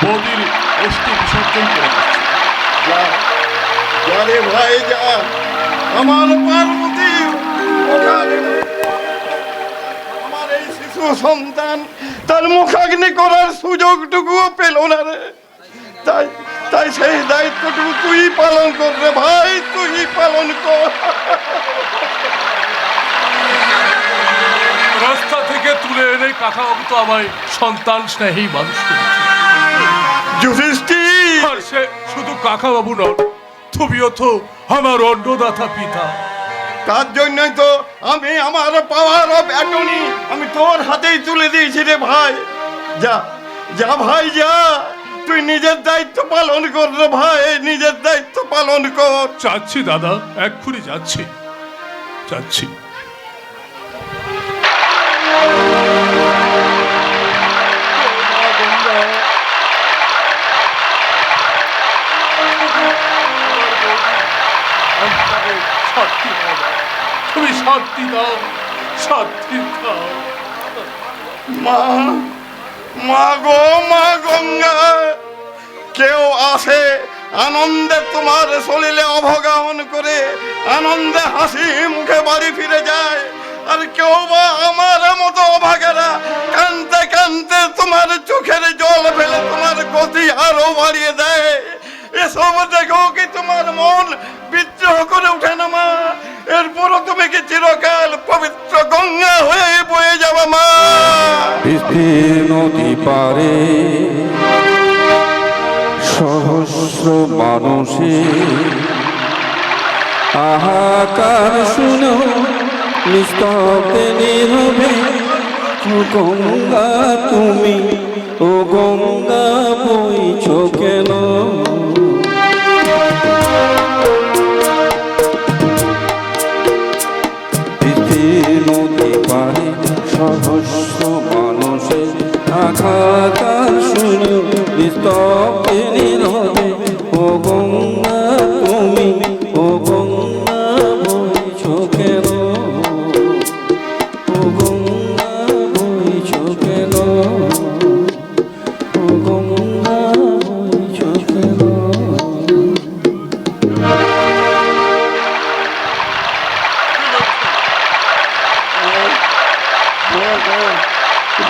বৌদির অস্থি বিসর্জন করে দিচ্ছি। যা যা রে ভাই যা, আমার পার্বতী ওখানে আমার এই শিশু সন্তান তার মুখাগ্নি করার সুযোগটুকুও পেল না রে। তাই তাই সেই দায়িত্বটুকু তুই পালন কর রে ভাই, তুই পালন কর। রাস্তা থেকে তুলে এনে কাকাবাবু তো আমায় সন্তান স্নেহী মানুষ করেছে। যুধিষ্ঠির, আর সে শুধু কাকাবাবু নন, তুমিও তো আমার অন্নদাতা পিতা। তার জন্যই তো আমি আমার পাওয়ার অফ অ্যাটর্নি আমি তোর হাতেই তুলে দিয়েছি রে ভাই। যা যা ভাই যা, তুই নিজের দায়িত্ব পালন কর রে ভাই, নিজের দায়িত্ব পালন কর। যাচ্ছি দাদা, এক্ষুনি যাচ্ছি যাচ্ছি। তুমি শান্তি দাও, শান্তি দাও। মা মা গো মা গঙ্গা, কেউ আসে আনন্দে তোমার শরীরে অবগাহন করে আনন্দে হাসি মুখে বাড়ি ফিরে যায়, আর কেউ বা আমার মতো অভাগেরা কানতে কানতে তোমার চোখের জল ফেলে তোমার গতি আরো বাড়িয়ে দেয়। এসব দেখো কি তোমার মন বিদ্রোহ করে উঠে না মা? এরপরও তুমি কি চিরকাল পবিত্র গঙ্গা হয়ে বয়ে যাবে মা? নদী পারে সহস্র মানুষে আহাকার শুনো নিস্তব্ধে নীরবে, ও গঙ্গা তুমি, ও গঙ্গা বইছ কেন? নদী পারে সহস্র মানুষের আঘাতার শুনো নিস্তব্ধে নীরবে, ও গঙ্গা তুমি, ও গঙ্গা বইছ কেন? ও গঙ্গা বইছ কেন? ও গঙ্গা বইছ কেন?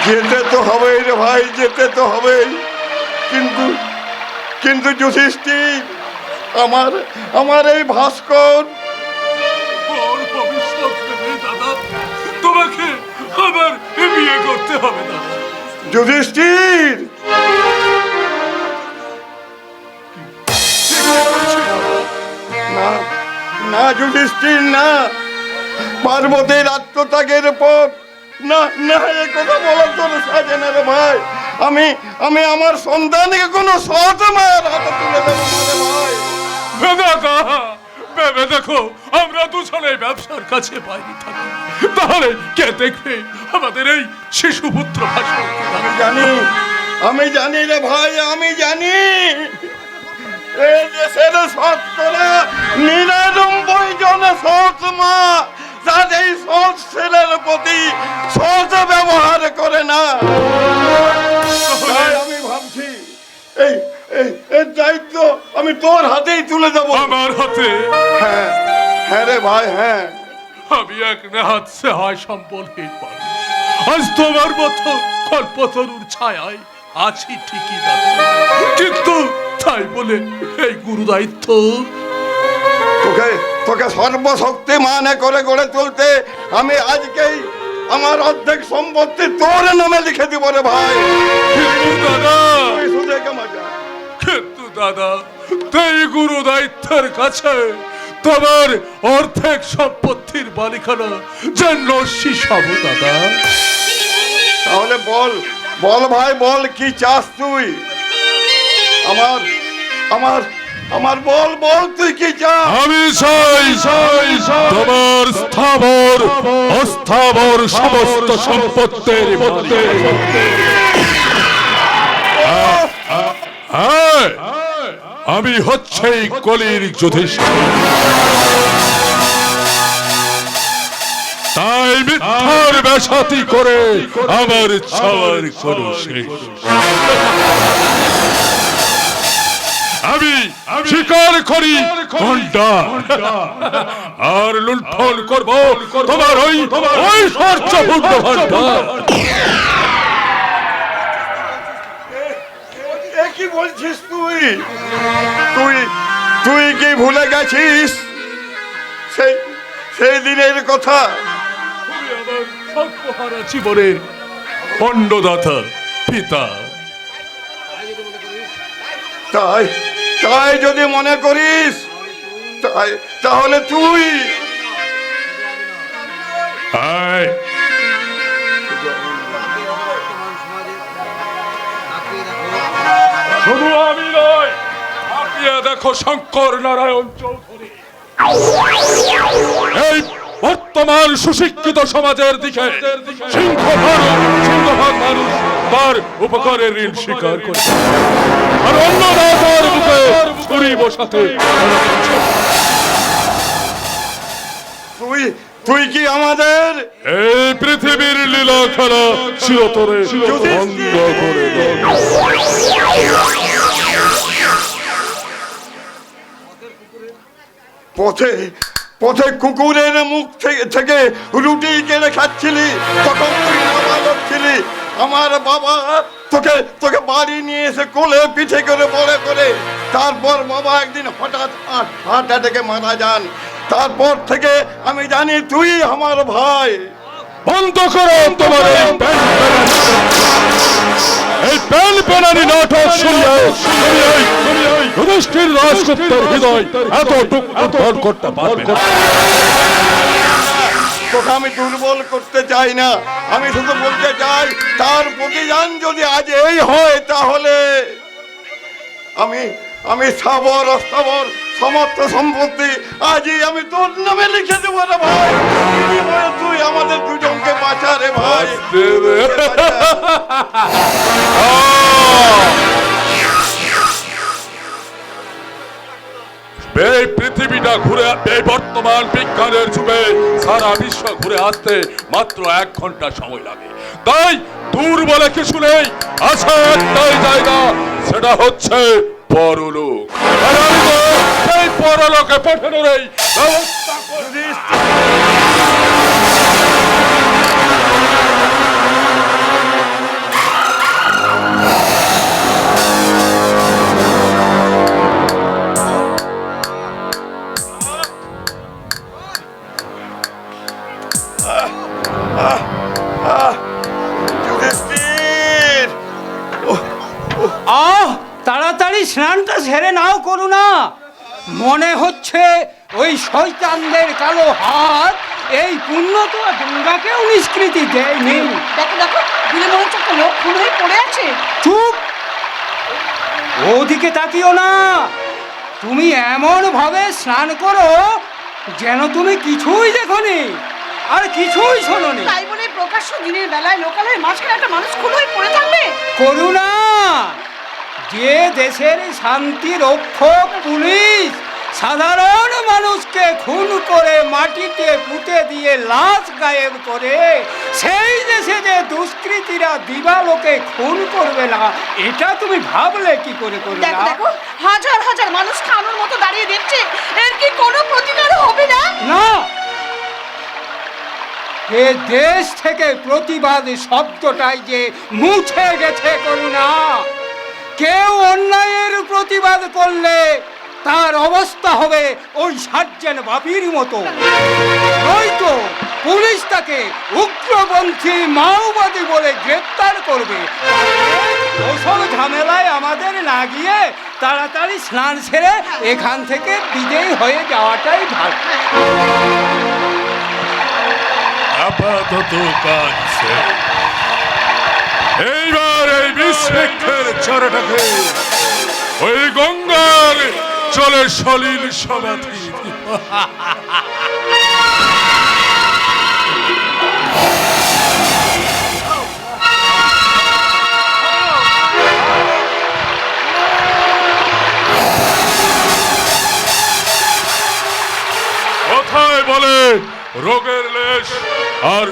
যেতে তো হবেই রে ভাই, যেতে তো হবেই, কিন্তু কিন্তু যুধিষ্ঠির, আমার আমার এই ভাস্কর ওর ভবিষ্যৎ নেবে দাদা, তোমাকে আবার বিয়ে করতে হবে দাদা। যুধিষ্ঠির, না না যুধিষ্ঠির না, পার্বতীর আত্মত্যাগের পর না না, এ কথা বলা তোর সাজে না রে ভাই। আমি আমি আমার সন্তানকে কোনো সৎ মায়ের হাতে তুলে দেবো না রে ভাই। ভেবে দেখো, আমরা দুজনে ব্যবসার কাছে বাইরে থাকি, তাহলে কে দেখবে আমাদের এই শিশুপুত্র ভাষণ? আমি জানি, আমি জানি রে ভাই, আমি জানি এই দেশের শতকরা ৯৯ জন সৎ মা তার এই সৎ ছেলের প্রতি সৎ ব্যবহার করে না। তাই আমি ভাবছি এই এই এই দায়িত্ব আমি তোর হাতেই তুলে দেবো। আমার হাতে? হ্যাঁ হ্যাঁ রে ভাই, হ্যাঁ। আমি এক নেহাত সেহায় সম্পর্কের মানুষ, আজ তোমার মতো কল্পতরুর ছায়ায় আছি ঠিকই না, কিন্তু তাই বলে এই গুরু দায়িত্ব তোকে তোকে সর্বশক্তি মানে করে গড়ে তুলতে আমি আজকেই আমার অর্ধেক সম্পত্তি তোর নামে লিখে দিব রে ভাই। দাদা, তুই শুধু একে মজা। কিন্তু দাদা, তাই গুরু দায়িত্বের কাছে তোমার অর্ধেক সম্পত্তির মালিকানা যেন শিশাব দাদা। তাহলে বল বল ভাই, বল কি চাস তুই? আমার আমার আমার বল বল তুই কি চাস? আমি চাই তোমার স্থাবর অস্থাবর সমস্ত সম্পত্তির মধ্যে আমি হচ্ছে কলির যুধিষ্ঠির, তাই মিথ্যার বেশাতি করে আমার চাওয়ার কোনো শেষ। শিকার করি ঘন্টা আর লুণ্ঠন করব তোমার ওই সর্চপূর্ণ ঘন্টা। এ কি বলছিস তুই? তুই তুই কি ভুলে গেছিস সেই দিনের কথা? তুমি আমার সর্বহারা জীবনের অন্নদাতা পিতা। তাই তাই যদি মনে করিস তাহলে তুই আয়, শুধু আমি নয়, তাকিয়ে দেখো শঙ্কর নারায়ণ চৌধুরী এই বর্তমান সুশিক্ষিত সমাজের দিকে সিংহভাগ মানুষ তার উপকারের ঋণ স্বীকার করে আর অন্নদাতার বুকে ছুরি বসাতে তুই তুই কি আমাদের এই পৃথিবীর লীলা খেলা চিরতরে বন্ধ করে দাও। পথে পথে কুকুরের মুখ থেকে রুটি কেড়ে খাচ্ছিলি, তখন তুই নাবালক ছিলি। আমার বাবা তোকে তোকে বাড়ি নিয়ে এসে কোলে পিঠে করে বড় করে, তারপর বাবা একদিন হঠাৎ হার্ট অ্যাটাকে মারা যান। তারপর থেকে আমি জানি তুই আমার ভাই। বন্ধ করো তোমার এই প্যান প্যানানি নাটক শুনিয়ে যুধিষ্ঠির রাজগুপ্তের হৃদয় এত দুর্বল করতে পারবে না। তোকে আমি দুর্বল করতে চাই না, আমি শুধু বলতে চাই তার প্রতিদান যদি আজ এই হয় তাহলে আমি স্থাবর অস্থাবর সমস্ত সম্পত্তি আজই আমি তোর নামে লিখে দেবো রে ভাই। তুই আমাদের দুজনকে বাঁচা রে ভাই। এই পৃথিবীটা ঘুরে, এই বর্তমান বিজ্ঞানের যুগে সারা বিশ্ব ঘুরে আসতে মাত্র 1 ঘন্টা সময় লাগে। তাই দূর বলে কিছু নেই, আছে একটাই জায়গা, সেটা হচ্ছে পরলোক। আর আমি তো সেই পরলোকে পাঠানোর এই ব্যবস্থা করে। যুধিষ্ঠির! তাড়াতাড়ি স্নানটা সেরে নাও করুণা। মনে হচ্ছে ওই শয়তানদের কালো হাত এই পুণ্যত গঙ্গাকেও নিষ্কৃতি দেয়নি। দেখো দেখো, দূরে মনে হচ্ছে একটা লোক খুন হয়ে পড়ে আছে। চুপ, ওদিকে তাকিও না। তুমি এমন ভাবে স্নান করো যেন তুমি কিছুই দেখোনি আর কিছুই শোনোনি। তাই বলে প্রকাশ্য দিনের বেলায় লোকালয়ে মাঝখানে একটা মানুষ খুন হয়ে পড়ে থাকবে? করুণা, যে দেশের শান্তি রক্ষক পুলিশ সাধারণ মানুষকে খুন করে মাটিতে পুঁতে দিয়ে লাশ গায়েব করে, সেই দেশে যে দুষ্কৃতীরা দিবালোকে খুন করবে না, এটা তুমি ভাবলে কি করে করবে? দেখো দেখো, হাজার হাজার মানুষ খানোর মতো দাঁড়িয়ে দেখছে, এর কি কোনো প্রতিকার হবে না? না, এ দেশ থেকে প্রতিবাদ শব্দটাই যে মুছে গেছে করুণা। কেউ অন্যায়ের প্রতিবাদ করলে তার অবস্থা হবে ওই সার্জেন বাপির মতো। নয়তো পুলিশ তাকে উগ্রপন্থী মাওবাদী বলে গ্রেপ্তার করবে। ওসব ঝামেলায় আমাদের না গিয়ে তাড়াতাড়ি স্নান সেরে এখান থেকে বিদেয় হয়ে যাওয়াটাই ভালো। আপাতত কাজ শেষ। এইবার এই বিশ্বক্ষের চরটাকে ওই গঙ্গার চলে সলিল সমাধি। কোথায় বলে রোগের লেশ আর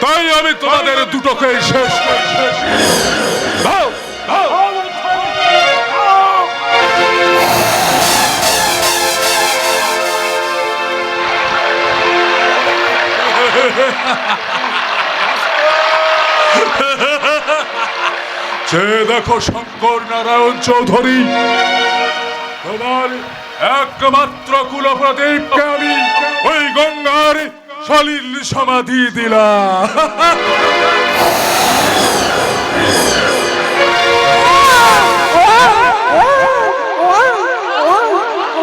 তাই আমি তোমাদের দুটোকে শেষ দাও দাও সে দেখো শঙ্কর নারায়ণ চৌধুরী, তোমার একমাত্র কুলপ্রদীপকে আমি ওই গঙ্গার সলিল সমাধি দিলাম।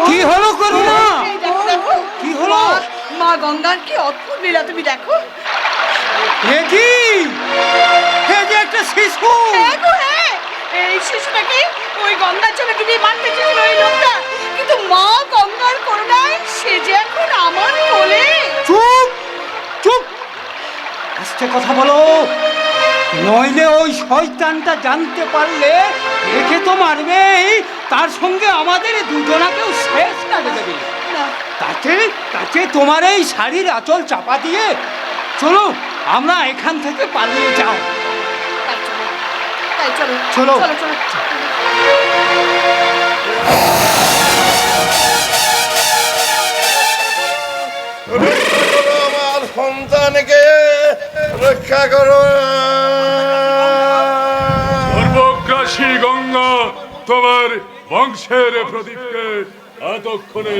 কি হলো করুণা? এই দেখো দেখো কি হলো? মা গঙ্গার কি অদ্ভুত লীলা তুমি দেখো। এ কি? এ যে একটা শিশু। হ্যাঁ গো হ্যাঁ, এই শিশুটাকে ওই গঙ্গার জন্য ডুবিয়ে মারতে চেয়েছিল ওই লোকটা, কিন্তু মা গঙ্গার করুণায় সে যে এখন আমার কোলে। চুপ চুপ, আস্তে কথা বলো, নইলে ওই শয়তানটা জানতে পারলে একে তো মারবেই, তার সঙ্গে আমাদের দুজনাকেও শেষ করে দেবে। না, তাতে তাতে তোমার এই শাড়ির আঁচল চাপা দিয়ে চলো আমরা এখান থেকে পালিয়ে যাও। তাই চলো চলো। চলো চলো। আমার সন্তানকে রক্ষা করো। সর্বগ্রাসী গঙ্গা তোমার বংশের প্রদীপকে এতক্ষণে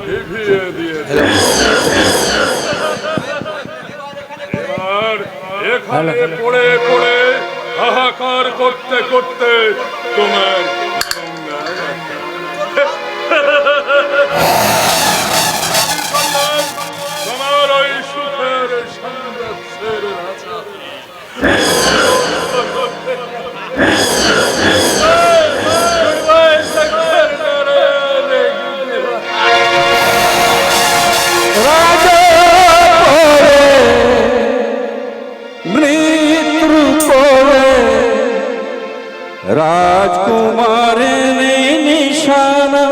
নিভিয়ে দিয়েছে। এবার এখানে পড়ে পড়ে হাহাকার করতে করতে তোমার গঙ্গা তোমার ওই সুখের সাম্রাজ্যের রাজা মৃত্যু করে রাজকুমারের নিশানা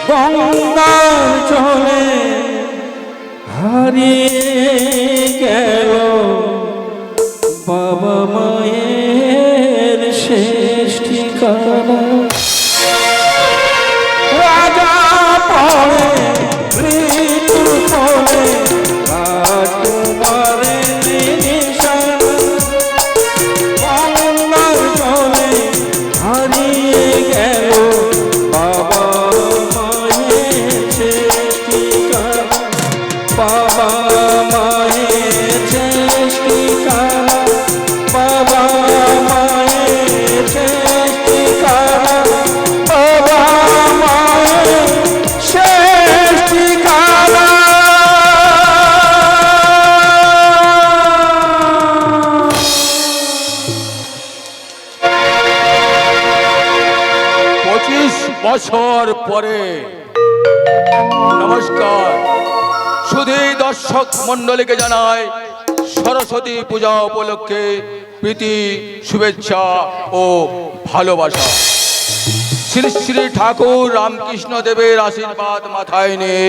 গঙ্গার জলে হারিয়ে গেল বাবা মায়ের শেষ ঠিকানা। রাজা পড়ে মৃত্যুর কোলে রাজকুমারের নিশানা গঙ্গার জলে হারিয়ে গেল বাবা মায়ের শেষ ঠিকানা। বাবা মায়ের শেষ ঠিকানা, বাবা মায়ের শেষ ঠিকানা, বাবা মায়ের শেষ ঠিকানা। 25 বছর পরে নমস্কার। শুধু দর্শক মণ্ডলীকে জানাই সরস্বতী পূজা উপলক্ষে প্রীতি, শুভেচ্ছা ও ভালোবাসা। শ্রী শ্রী ঠাকুর রামকৃষ্ণ দেবের আশীর্বাদ মাথায় নিয়ে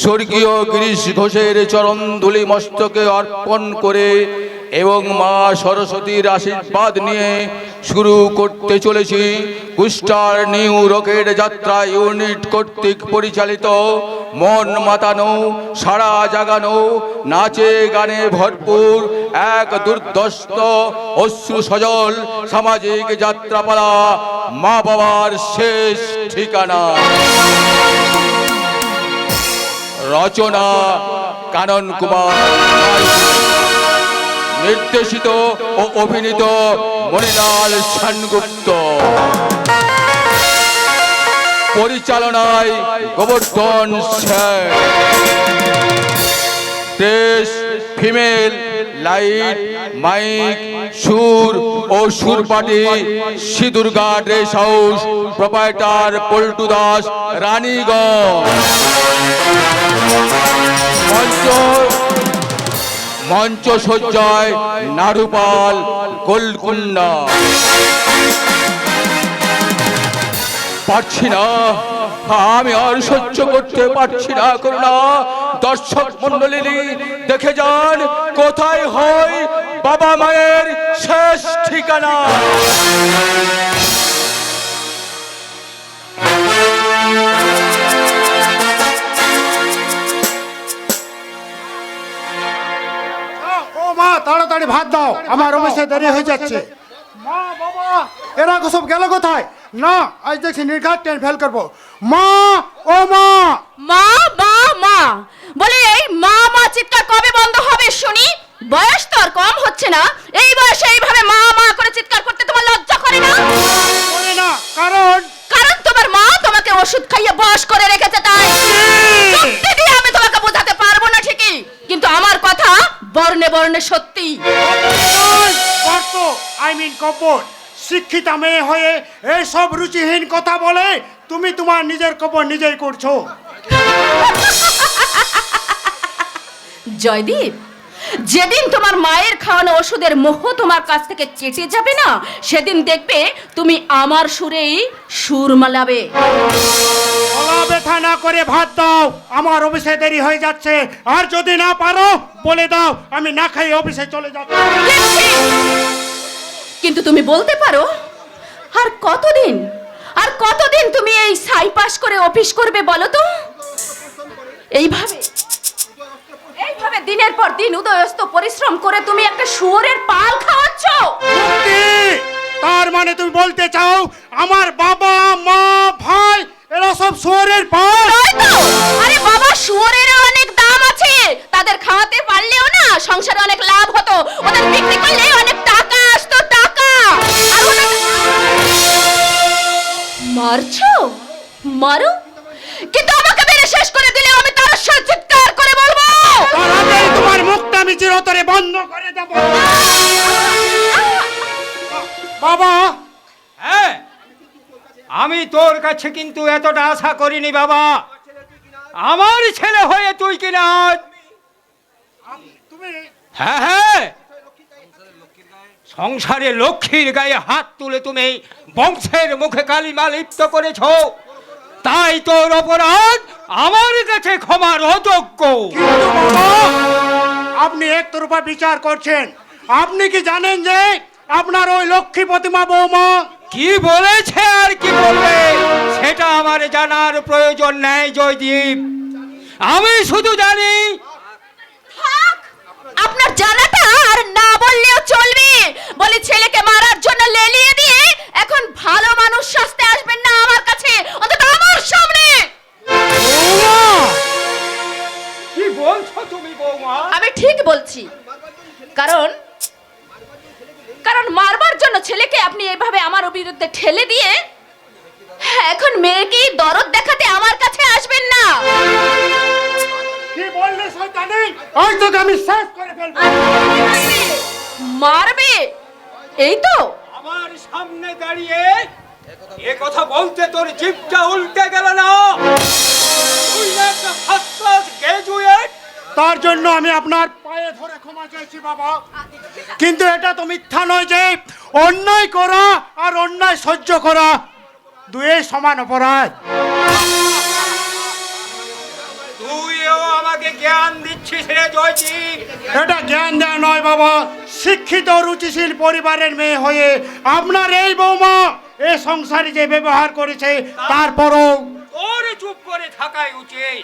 স্বর্গীয় গিরিশ ঘোষের চরণ ধুলি মস্তকে অর্পণ করে এবং মা সরস্বতীর আশীর্বাদ নিয়ে শুরু করতে চলেছি বুস্টার নিউ রকেট যাত্রা ইউনিট কর্তৃক পরিচালিত মন মাতানো, সাড়া জাগানো, নাচে গানে ভরপুর এক দুর্ধর্ষ অশ্রু সজল সামাজিক যাত্রাপালা মা বাবার শেষ ঠিকানা। রচনা কানন কুমার, নির্দেশিত ও অভিনীত মণিলাল সেনগুপ্ত, পরিচালনায় Gobardhan Sen. Dress female, light, mic, সুর ও সুরপাটি Shri Durga dress house, proprietor Poltu Das, Raniganj. মঞ্চ সজ্জায় নারুপাল, গোলকুন্ডা। পারছি না, আমি আর সহ্য করতে পারছি না করুণা। দর্শক মন্ডলী দেখে যান কোথায় হয় বাবা মায়ের শেষ ঠিকানা। ও মা তাড়াতাড়ি ভাত দাও, আমার অবশ্যই দেরি হয়ে যাচ্ছে। মা বাবা এরা সব গেল কোথায়? না, আজ দেখছি নির্ঘাত ট্রেন ফেল করবো। মা, ও মা! মা মা মা বলে এই মা মা চিৎকার কবে বন্ধ হবে শুনি? বয়স তো আর কম হচ্ছে না, এই বয়সে এইভাবে মা মা করে চিৎকার করতে তোমার লজ্জা করে না? করে না, কারণ কারণ তোমার মা তোমাকে ওষুধ খাইয়ে বয়স করে রেখেছে তাই। যুক্তি দিয়ে আমি তোমাকে বোঝাতে পারবো না ঠিকই, কিন্তু আমার কথা বর্ণে বর্ণে সত্যি। আই মিন কপট শিক্ষিতা মেয়ে হয়ে এইসব রুচিহীন কথা বলে তুমি তোমার নিজের কপট নিজেই করছো। জয়দীপ, যেদিন তোমার মায়ের খাওয়ানো ওষুধের মোহ তোমার কাছ থেকে চেটে যাবে না, সেদিন দেখবে তুমি আমার সুরেই সুর মালাবে। গলা ব্যথা না করে ভাত দাও, আমার অফিসে দেরি হয়ে যাচ্ছে। আর যদি না পারো বলে দাও, আমি না খাই অফিসে চলে যাচ্ছি। কিন্তু তুমি বলতে পারো আর কতদিন তুমি এই সাই পাস করে অফিস করবে বলো তো? এইভাবে দিনের পর দিন উদয়স্ত পরিশ্রম করে তুমি একটা শুয়োরের পাল খাওয়াচ্ছ। তার মানে তুমি বলতে চাও আমার বাবা মা ভাই এরা সব শুয়োরের পাল? আরে বাবা, শুয়োরেরও অনেক দাম আছে, তাদের খাওয়াতে পারলেও না সংসারে অনেক লাভ হতো, ওদের বিক্রি করলে অনেক টাকা আসতো, টাকা। আর মারছো, মারো, কিন্তু আমাকে মেরে শেষ করে দিলে আমি তার সাথে চিৎকার করে বলবো, তোমার মুখটা আমি চিরতরে বন্ধ করে দেব। বাবা, হ্যাঁ, আমি তোর কাছে কিন্তু এতটা আশা করিনি বাবা। আমার ছেলে হয়ে তুই কিনা তুমি হ্যাঁ হ্যাঁ সংসারে লক্ষ্মীর গায়ে হাত তুলে তুমি বংশের মুখে কালিমা লিপ্ত করেছ, তাই তোর অপরাধ আমার কাছে ক্ষমার অযোগ্য। কিন্তু বাবা, আপনি একতরফা বিচার করছেন। আপনি কি জানেন যে আপনার ওই লক্ষ্মী প্রতিমা বৌমা কি বলেছে আর কি বলবে সেটা আমার জানার প্রয়োজন নেই জয়দীপ। আমি শুধু জানি আপনার জানাটা আর না বললেও চলবে। বলে ছেলেকে মারার জন্য লেলিয়ে দিয়ে এখন ভালো মানুষ সাজতে আসবেন না আমার কাছে, অন্তত আমার সামনে। কি বলছো তুমি বৌমা? আমি ঠিক বলছি, কারণ মারবার জন্য ছেলেকে আপনি এইভাবে আমার বিরুদ্ধে ঠেলে দিয়ে এখন মেয়েকে দরদ দেখাতে আমার কাছে আসবেন না। কি বললে শয়তানি? ওই তোকে আমি শেষ করে ফেলবো। মারবে এই তো? আমার সামনে দাঁড়িয়ে এ কথা বলতে তোর জিভটা উল্টে গেল না? তুই না একটা ফার্স্ট ক্লাস গ্র্যাজুয়েট। তার জন্য আমি আপনার পায়ে ধরে ক্ষমা চাইছি বাবা, কিন্তু এটা তো মিথ্যা নয় যে অন্যায় করা আর অন্যায় সহ্য করা দুই সমান অপরাধ। তুইও আমাকে জ্ঞান দিচ্ছিস রে জয়দীপ। এটা জ্ঞান দেওয়া নয় বাবা, শিক্ষিত রুচিশীল পরিবারের মেয়ে হয়ে আপনার এই বৌমা এই সংসারে যে ব্যবহার করেছে তারপরও তোর চুপ করে থাকাই উচিত।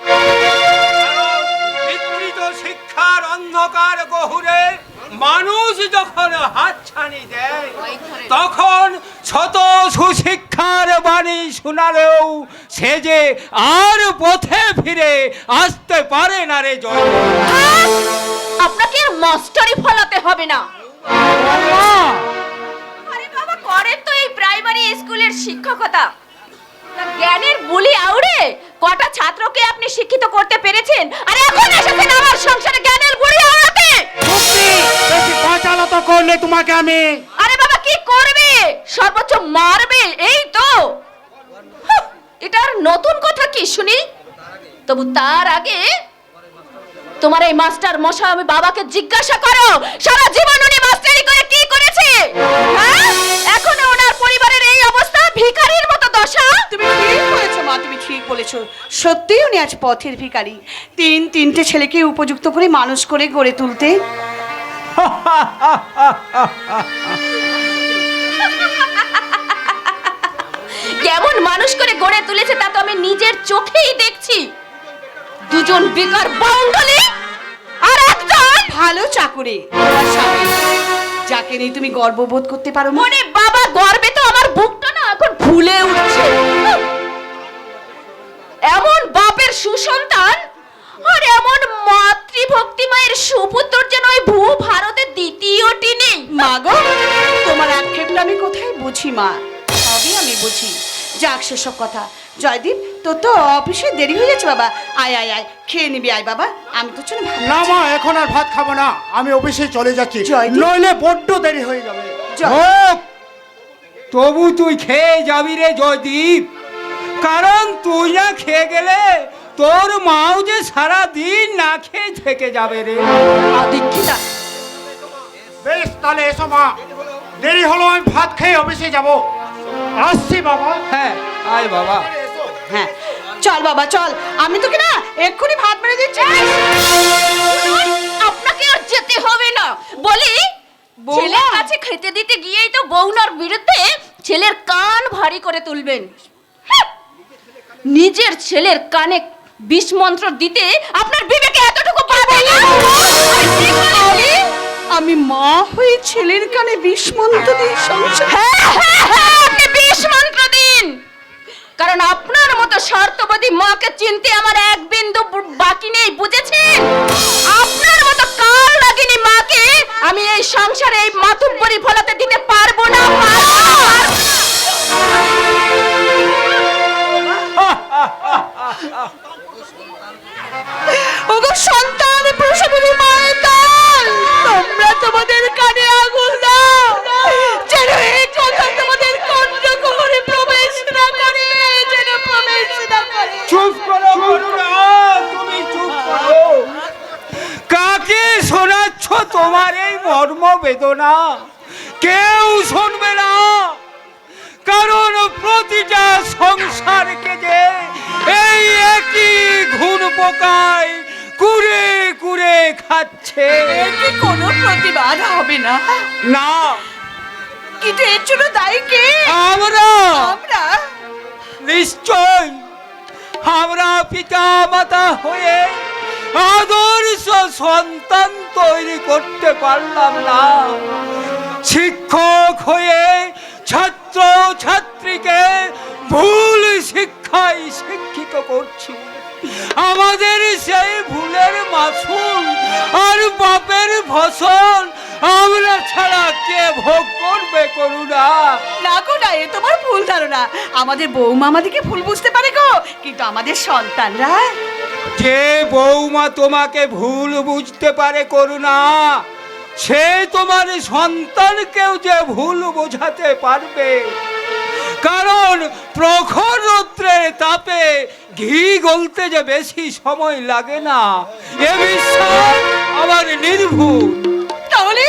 কারণ বিকৃত শিক্ষার অন্ধকার গহুরে মানুষ যখন হাতছানি দেয় তখন শত সুশিক্ষার বাণী শোনালেও সে যে আর পথে ফিরে আসতে পারে না রে জয়। আপনাকে আর মাস্টারি ফলাতে হবে না। আরে বাবা, করেন তো এই প্রাইমারি স্কুলের শিক্ষকতা, তা জ্ঞানের বুলি আউড়ে কটা ছাত্রকে আপনি শিক্ষিত করতে পেরেছেন, আর এখন এসেছেন আমার সংসারে জ্ঞানের বুলি আউড়াতে। বেশি বাচালতা করলে তোমাকে আমি। আরে বাবা, কি করবে? সর্বোচ্চ মারবে, এই তো। হাহ, এটার নতুন কথা কি শুনি? তবু তার আগে তোমার এই মাস্টার মশাই আমি বাবাকে জিজ্ঞাসা করো, সারা জীবন উনি মাস্টারি করে কি করেছে? হ্যাঁ, এখনো ওনার পরিবারের এই অবস্থা, ভিখারির মতো দশা। তুমি ঠিক বলেছো মা, তুমি ঠিক বলেছো। সত্যি উনি আজ পথের ভিখারি। তিনটে ছেলেকে উপযুক্ত করে মানুষ করে গড়ে তুলতে। কেমন মানুষ করে গড়ে তুলেছে তা তো আমি নিজের চোখেই দেখছি। দুজন বেকার বাঙালি আর একজন ভালো চাকুরে তোমার স্বামী, যাকে নিয়ে তুমি গর্ববোধ করতে পারো মা। মনে বাবা, গর্বে তো আমার বুকটা না এখন ফুলে উঠছে। এমন বাপের সুসন্তান আর এমন মাতৃভক্তি মায়ের সুপুত্র যেন ওই ভূ ভারতের দ্বিতীয়টি নেই। মা গো, তোমার আক্ষেপটা আমি কোথায় বুঝি মা, সবই আমি বুঝি। যাক সেসব কথা। জয়দীপ, তোর তো অফিসে দেরি হয়ে যাচ্ছে বাবা, আয় আয় আয়, খেয়ে নিবি আয় বাবা, আমি তো চলে ভালো না মা, এখন আর ভাত খাবো না, আমি অফিসে চলে যাচ্ছি, জয়দীপ। নইলে বড্ড দেরি হয়ে যাবে। হোক, তবু তুই খেয়ে যাবি রে জয়দীপ, কারণ তুই না খেয়ে গেলে তোর মাও যে সারা দিন না খেয়ে থেকে যাবে রে। দীক্ষিতা, বেশ তাহলে এসো মা, দেরি হলো, আমি ভাত খেয়ে অফিসে যাব, আসছি বাবা। হ্যাঁ আয় বাবা। হ্যাঁ চল বাবা চল, আমি তোকে না এক্ষুনি ভাত বেড়ে দিচ্ছি। আপনাকে আর যেতে হবে না বলি, বৌমা। ছেলের কাছে খেতে দিতে গিয়েই তো বৌনার বিরুদ্ধে ছেলের কান ভারী করে তুলবেন। হ্যাঁ, নিজের ছেলের কানে বিষ মন্ত্র দিতে আপনার বিবেকে এতটুকু পাবে না? আমি মা হয়ে ছেলের কানে বিষ মন্ত্র দিয়ে সংসার। হ্যাঁ, আপনি বিষ মন্ত্র দিন, কারণ আপনার মতো স্বার্থবাদী মাকে চিনতে আমার এক বিন্দু বাকি নেই, বুঝেছেন? আপনার মতো কাল লাগিনি মাকে আমি এই সংসারে এই মাতুব্বরি ফলাতে দিতে পারবো না। ওগো সন্তান প্রসবের মায়ের দল, তোমরা তোমাদের কানে আগুন দাও, যেন এই কথা তোমাদের কণ্ঠকোহরে প্রবেশ না করে, যেন প্রবেশ না করে। চুপ করো করুণা, তুমি চুপ করো। কাকে শোনাচ্ছ তোমার এই মর্ম বেদনা? কেউ শুনবে না, কারণ প্রতিটা সংসারকে যে এই একই ঘুণ পোকায় কুড়ে কুড়ে খাচ্ছে। এর কি কোনো প্রতিবাদ হবে না? না, কিন্তু এর জন্য দায়ী কে? আমরা আমরা। নিশ্চয় আমরা পিতা মাতা হয়ে আদর্শ সন্তান তৈরি করতে পারলাম না, শিক্ষক হয়ে ছাত্র ছাত্রীকে ভুল শিক্ষায় শিক্ষিত করছি। আমাদের সেই ভুলের মাসুল আর বাপের ফসল আমরা ছাড়া কে ভোগ করবে করুণা? না গো না, এ তোমার ভুল ধারণা। আমাদের বৌমা আমাদেরকে ভুল বুঝতে পারে গো, কিন্তু আমাদের সন্তানরা। যে বৌমা তোমাকে ভুল বুঝতে পারে করুণা, সে তোমার সন্তানকেও যে ভুল বোঝাতে পারবে, কারণ প্রখর রৌদ্রের তাপে ঘি গলতে যে বেশি সময় লাগে না, এ বিশ্বাস আমার নির্ভুল। তাহলে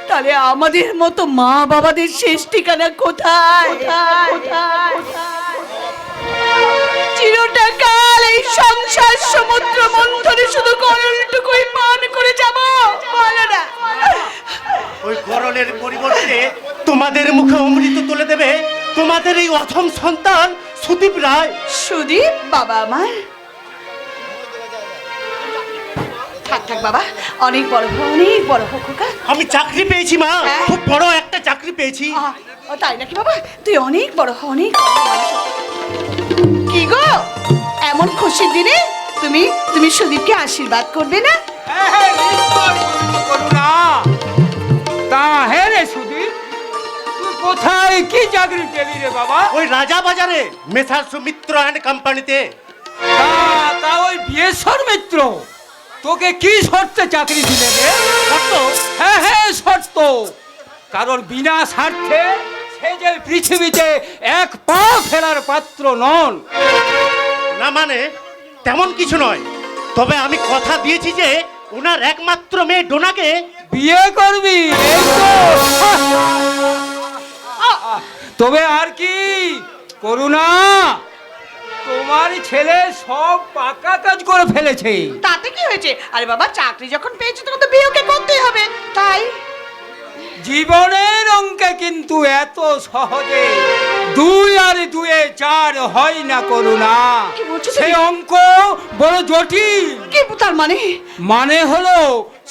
তাহলে আমাদের মতো মা বাবাদের শেষ ঠিকানা কোথায়? চিরটাকাল এই সংসার সমুদ্র মন্থনে শুধু গরলটুকুই পান করে যাব, বলো না? ওই গরলের পরিবর্তে তোমাদের মুখে অমৃত তুলে দেবে তোমাদের এই অথম সন্তান সুদীপ রায়। সুদীপ বাবা আমার। থাক থাক বাবা, অনেক বড় হোক খোকা। আমি চাকরি পেয়েছি মা, হ্যাঁ। খুব বড় একটা চাকরি পেয়েছি। ও তাই নাকি বাবা? তুই অনেক বড় হ, অনেক বড় হ মানুষ হ। কি গো, এমন খুশির দিনে তুমি তুমি সুদীপকে আশীর্বাদ করবে না? হ্যাঁ, নিশ্চয় করুণা। তা হ্যাঁ রে সুদীপ, তুই কোথায় কি চাকরি পেলি রে বাবা? ওই রাজা বাজারে মেসার সুমিত্র অ্যান্ড কোম্পানিতে। তা ওই বিয়েশ্বর মিত্র তোকে কি শর্তে চাকরি দিলে রে? শর্ত? হ্যাঁ শর্ত, কারণ বিনা স্বার্থে সে যে পৃথিবীতে এক পা ফেলার পাত্র নন। না মানে তেমন কিছু নয়, তবে আমি কথা দিয়েছি যে ওনার একমাত্র মেয়ে ডোনাকে বিয়ে করবি, এই তো। তবে আর কি করুণা, তোমার ছেলে সব পাকা কাজ করে ফেলেছে। তাতে কি হয়েছে? আরে বাবা, চাকরি যখন পেয়েছে তখন তো বিয়েকে করতেই হবে, তাই জীবনের অঙ্কে কিন্তু এত সহজে 2 আর 2 4 হয় না করুণা। কি বলছো তুমি? সেই অঙ্ক বড় জটিল। কি তার মানে? মানে হলো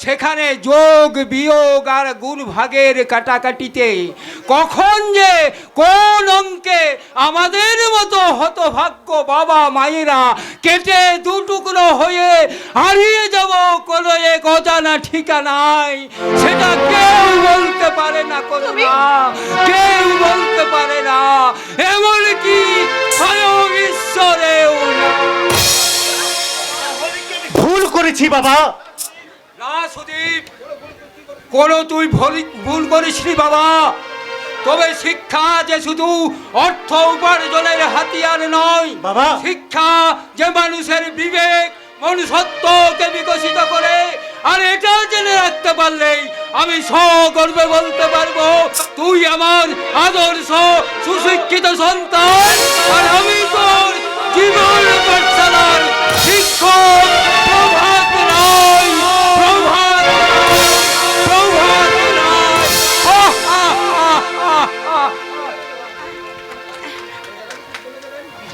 সেখানে যোগ বিয়োগ আর গুণ ভাগের কাটাকাটিতে কখন যে কোন অঙ্কে আমাদের মতো হতভাগ্য বাবা মায়েরা কেটে দুটুকরো হয়ে হারিয়ে যাব কোনো এক অজানা ঠিকানায়, সেটা কেউ বলতে পারে না, কোনো না কেউ বলতে পারে না, এমনকি স্বয়ং ঈশ্বরেও না। ভুল করেছি বাবা। না সুদীপ, কোনো তুই ভুল করিসনি বাবা। তবে শিক্ষা যে শুধু অর্থ উপার্জনের হাতিয়ার নয় বাবা। শিক্ষা যে মানুষের বিবেক মনুষ্যত্বকে বিকশিত করে, আর এটা জেনে রাখতে পারলেই আমি সগর্বে বলতে পারবো তুই আমার আদর্শ সুশিক্ষিত সন্তান, আর আমি তোর জীবন পাঠশালার শিক্ষক প্রভাত রায়। প্রভাত রায়, প্রভাত রায়।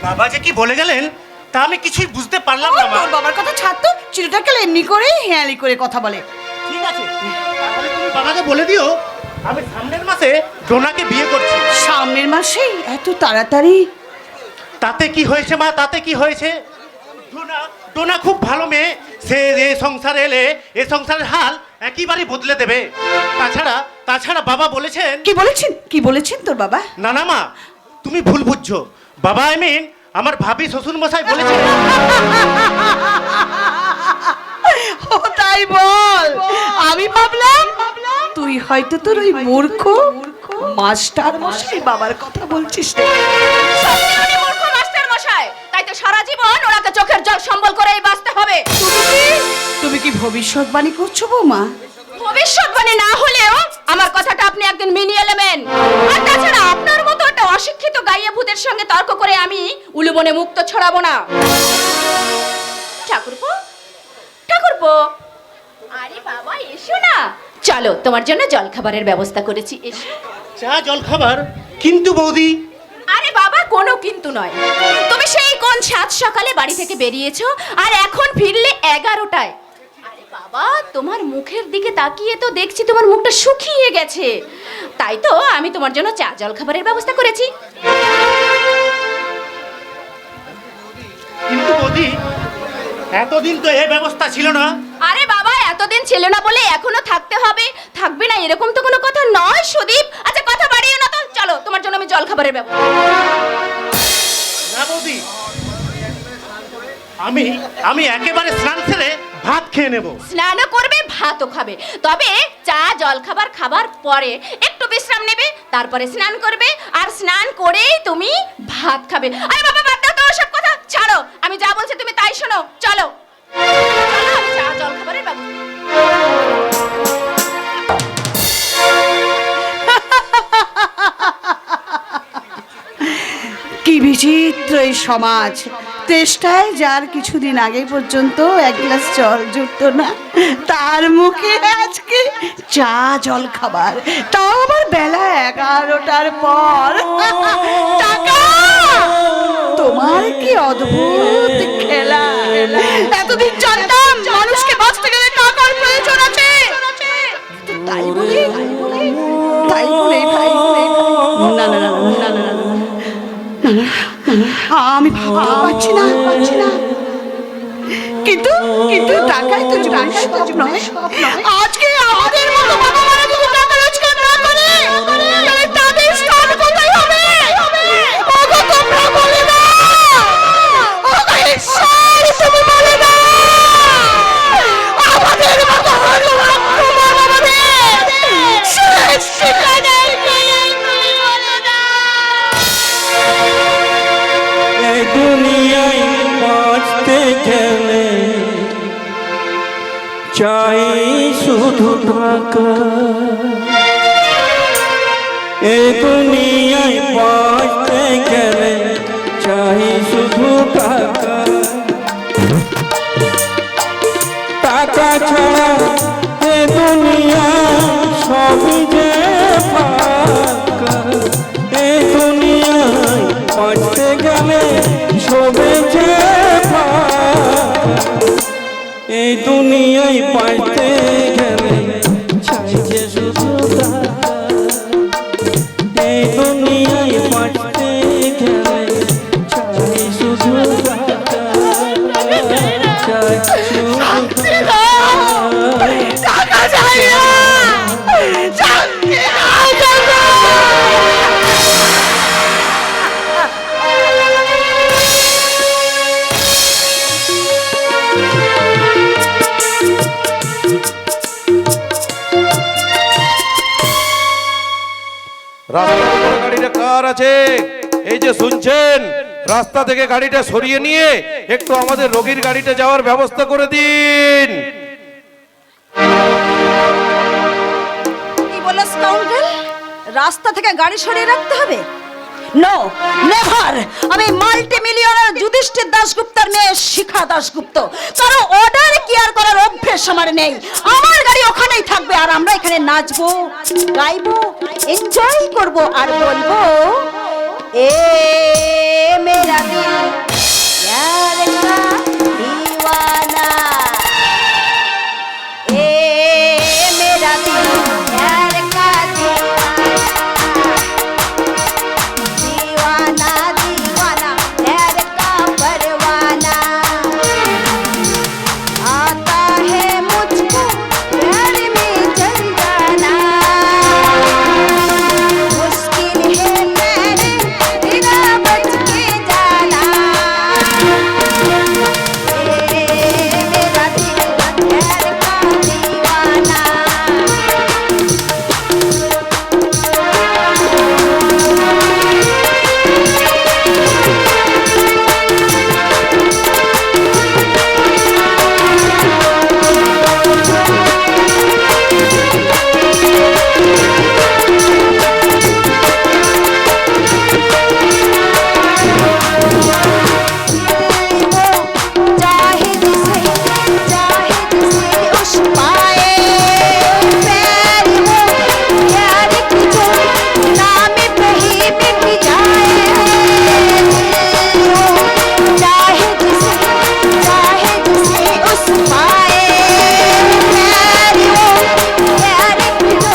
বাবা যে কি বলে গেলেন তা আমি কিছুই বুঝতে পারলাম না মা। তোর বাবার কথা ছাড় তো, চিরুটা গেলে এমনি করে হেয়ালি করে কথা বলে। ঠিক আছে, তাহলে তুমি বাবাকে বলে দিও আমি সামনের মাসে ডোনাকে বিয়ে করছি। সামনের মাসেই এত তাড়াতাড়ি? তাতে কি হয়েছে মা, তাতে কি হয়েছে? ডোনা ডোনা খুব ভালো মেয়ে, সে এ সংসারে এলে এ সংসারের হাল একেবারে বদলে দেবে। তাছাড়া বাবা বলেছেন। কি বলেছেন তোর বাবা? না না মা, তুমি ভুল বুঝছো। বাবা আই মিন আমার ভাবি শ্বশুর মশাই বলেছেন। ও তাই বল, আমি ভাবলাম তুই হয়তো তোর ওই মূর্খ মাস্টার মশাই বাবার কথা বলছিস। সত্যি উনি মূর্খ মাস্টার মশাই, তাই তো সারা জীবন ওনাকে চোখের জল সম্বল করেই বাঁচতে হবে। তুমি কি ভবিষ্যৎবাণী করছো বৌমা? ভবিষ্যৎবাণী না হলেও আমার কথাটা আপনি একদিন মিলিয়ে নেবেন। আর তাছাড়া আপনার মতো একটা অশিক্ষিত গাইয়া ভূতের সঙ্গে তর্ক করে আমি উলুবনে মুক্ত ছড়াবো না। ঠাকুরপো, ঠাকুরপো, আরে বাবা এসো না, চলো তোমার জন্য জল খাবারের ব্যবস্থা করেছি, এসো। চা জল খাবার? কিন্তু বৌদি। আরে বাবা কোনো কিন্তু নয়, তুমি সেই কোন সাত সকালে বাড়ি থেকে বেরিয়েছো আর এখন ফিরলে 11টায়। আরে বাবা তোমার মুখের দিকে তাকিয়ে তো দেখছি তোমার মুখটা শুকিয়ে গেছে, তাই তো আমি তোমার জন্য চা জল খাবারের ব্যবস্থা করেছি। কিন্তু বৌদি এতদিন তো এই ব্যবস্থা ছিল না। আরে বাবা এতদিন ছিল না বলে এখনো থাকতে হবে, থাকবে না এরকম তো কোনো কথা নয় সুদীপ। আচ্ছা কথা বাড়িও না তো, চলো তোমার জন্য আমি জল খাবারের ব্যবস্থা। না বৌদি, আমি একেবারে স্নান সেরে ভাত খেয়ে নেব। স্নানও করবে ভাতও খাবে, তবে চা জল খাবার পরে একটু বিশ্রাম নেবে, তারপরে স্নান করবে, আর স্নান করেই তুমি ভাত খাবে। আরে বাবা বাদ দাও তো ওসব কথা, ছাড়ো, আমি যা বলছি তুমি তাই শোনো, চলো চলো আমি চা জল খাবারের ব্যবস্থা। কি বিচিত্র এই সমাজ! তেষ্টায় যার কিছুদিন আগে পর্যন্ত এক গ্লাস জল জুটত না, তার মুখে আজকে চা জল খাবার, তাও আবার বেলা 11টার পর। টাকা! তোমার কি অদ্ভুত খেলা! এতদিন জানতাম মানুষকে বাঁচতে গেলে টাকার প্রয়োজন আছে, তাই বলে না না না না না না, আমি ভাবতে পারছি না, কিন্তু টাকাই তো জীবন সব নয়। আজকে আমাদের মতো বাবা মারা যদি টাকা রোজগার না করে তাহলে তাদের স্থান কোথায় হবে? ওগো তোমরা বলে না, ওগো ঈশ্বর তুমি বলে না, আমাদের মতো আমাদের শেষ ঠিকানায় বলে না। এই দুনিয়ায় বাঁচতে গেলে চাই শুধু টাকা। এই দুনিয়ায় বাঁচতে গেলে চাই শুধু টাকা। টাকা ছাড়া এ দুনিয়া সবই যে ফাঁকা। এই দুনিয়ায় বাঁচতে গেলে সবে যে ফাঁকা। এই দুনিয়ায় বাঁচতে গেলে রাস্তার উপরে গাড়িটা কার আছে? এই যে শুনছেন, রাস্তা থেকে গাড়িটা সরিয়ে নিয়ে একটু আমাদের রোগীর গাড়িটা যাওয়ার ব্যবস্থা করে দিন। কি বলে স্কাউন্ডেল? রাস্তা থেকে গাড়ি সরিয়ে রাখতে হবে? No, never. আমি মাল্টি মিলিয়নার যুধিষ্ঠির দাশগুপ্তার মেয়ে শিখা দাশগুপ্ত। কারো অর্ডার কেয়ার করার অভ্যেস আমার নেই। আমার গাড়ি ওখানেই থাকবে, আর আমরা এখানে নাচবো, গাইবো, এনজয় করব, আর বলবো এ মেরা দিল প্যার কা দিওয়ানা, এ মেরা দিল প্যার কা दीवाना, दीवाना प्यार का परवाना, आता है मुझको प्यार में जल जाना, मुश्किल है मैंने बिना बच के जाना, मेरा दिल प्यार का दीवाना। चाहे जिसे उस पाए प्यार हो, प्यार की जो नाम पे ही मिट जाए, चाहे जिसे उस पाए प्यार हो, प्यार की जो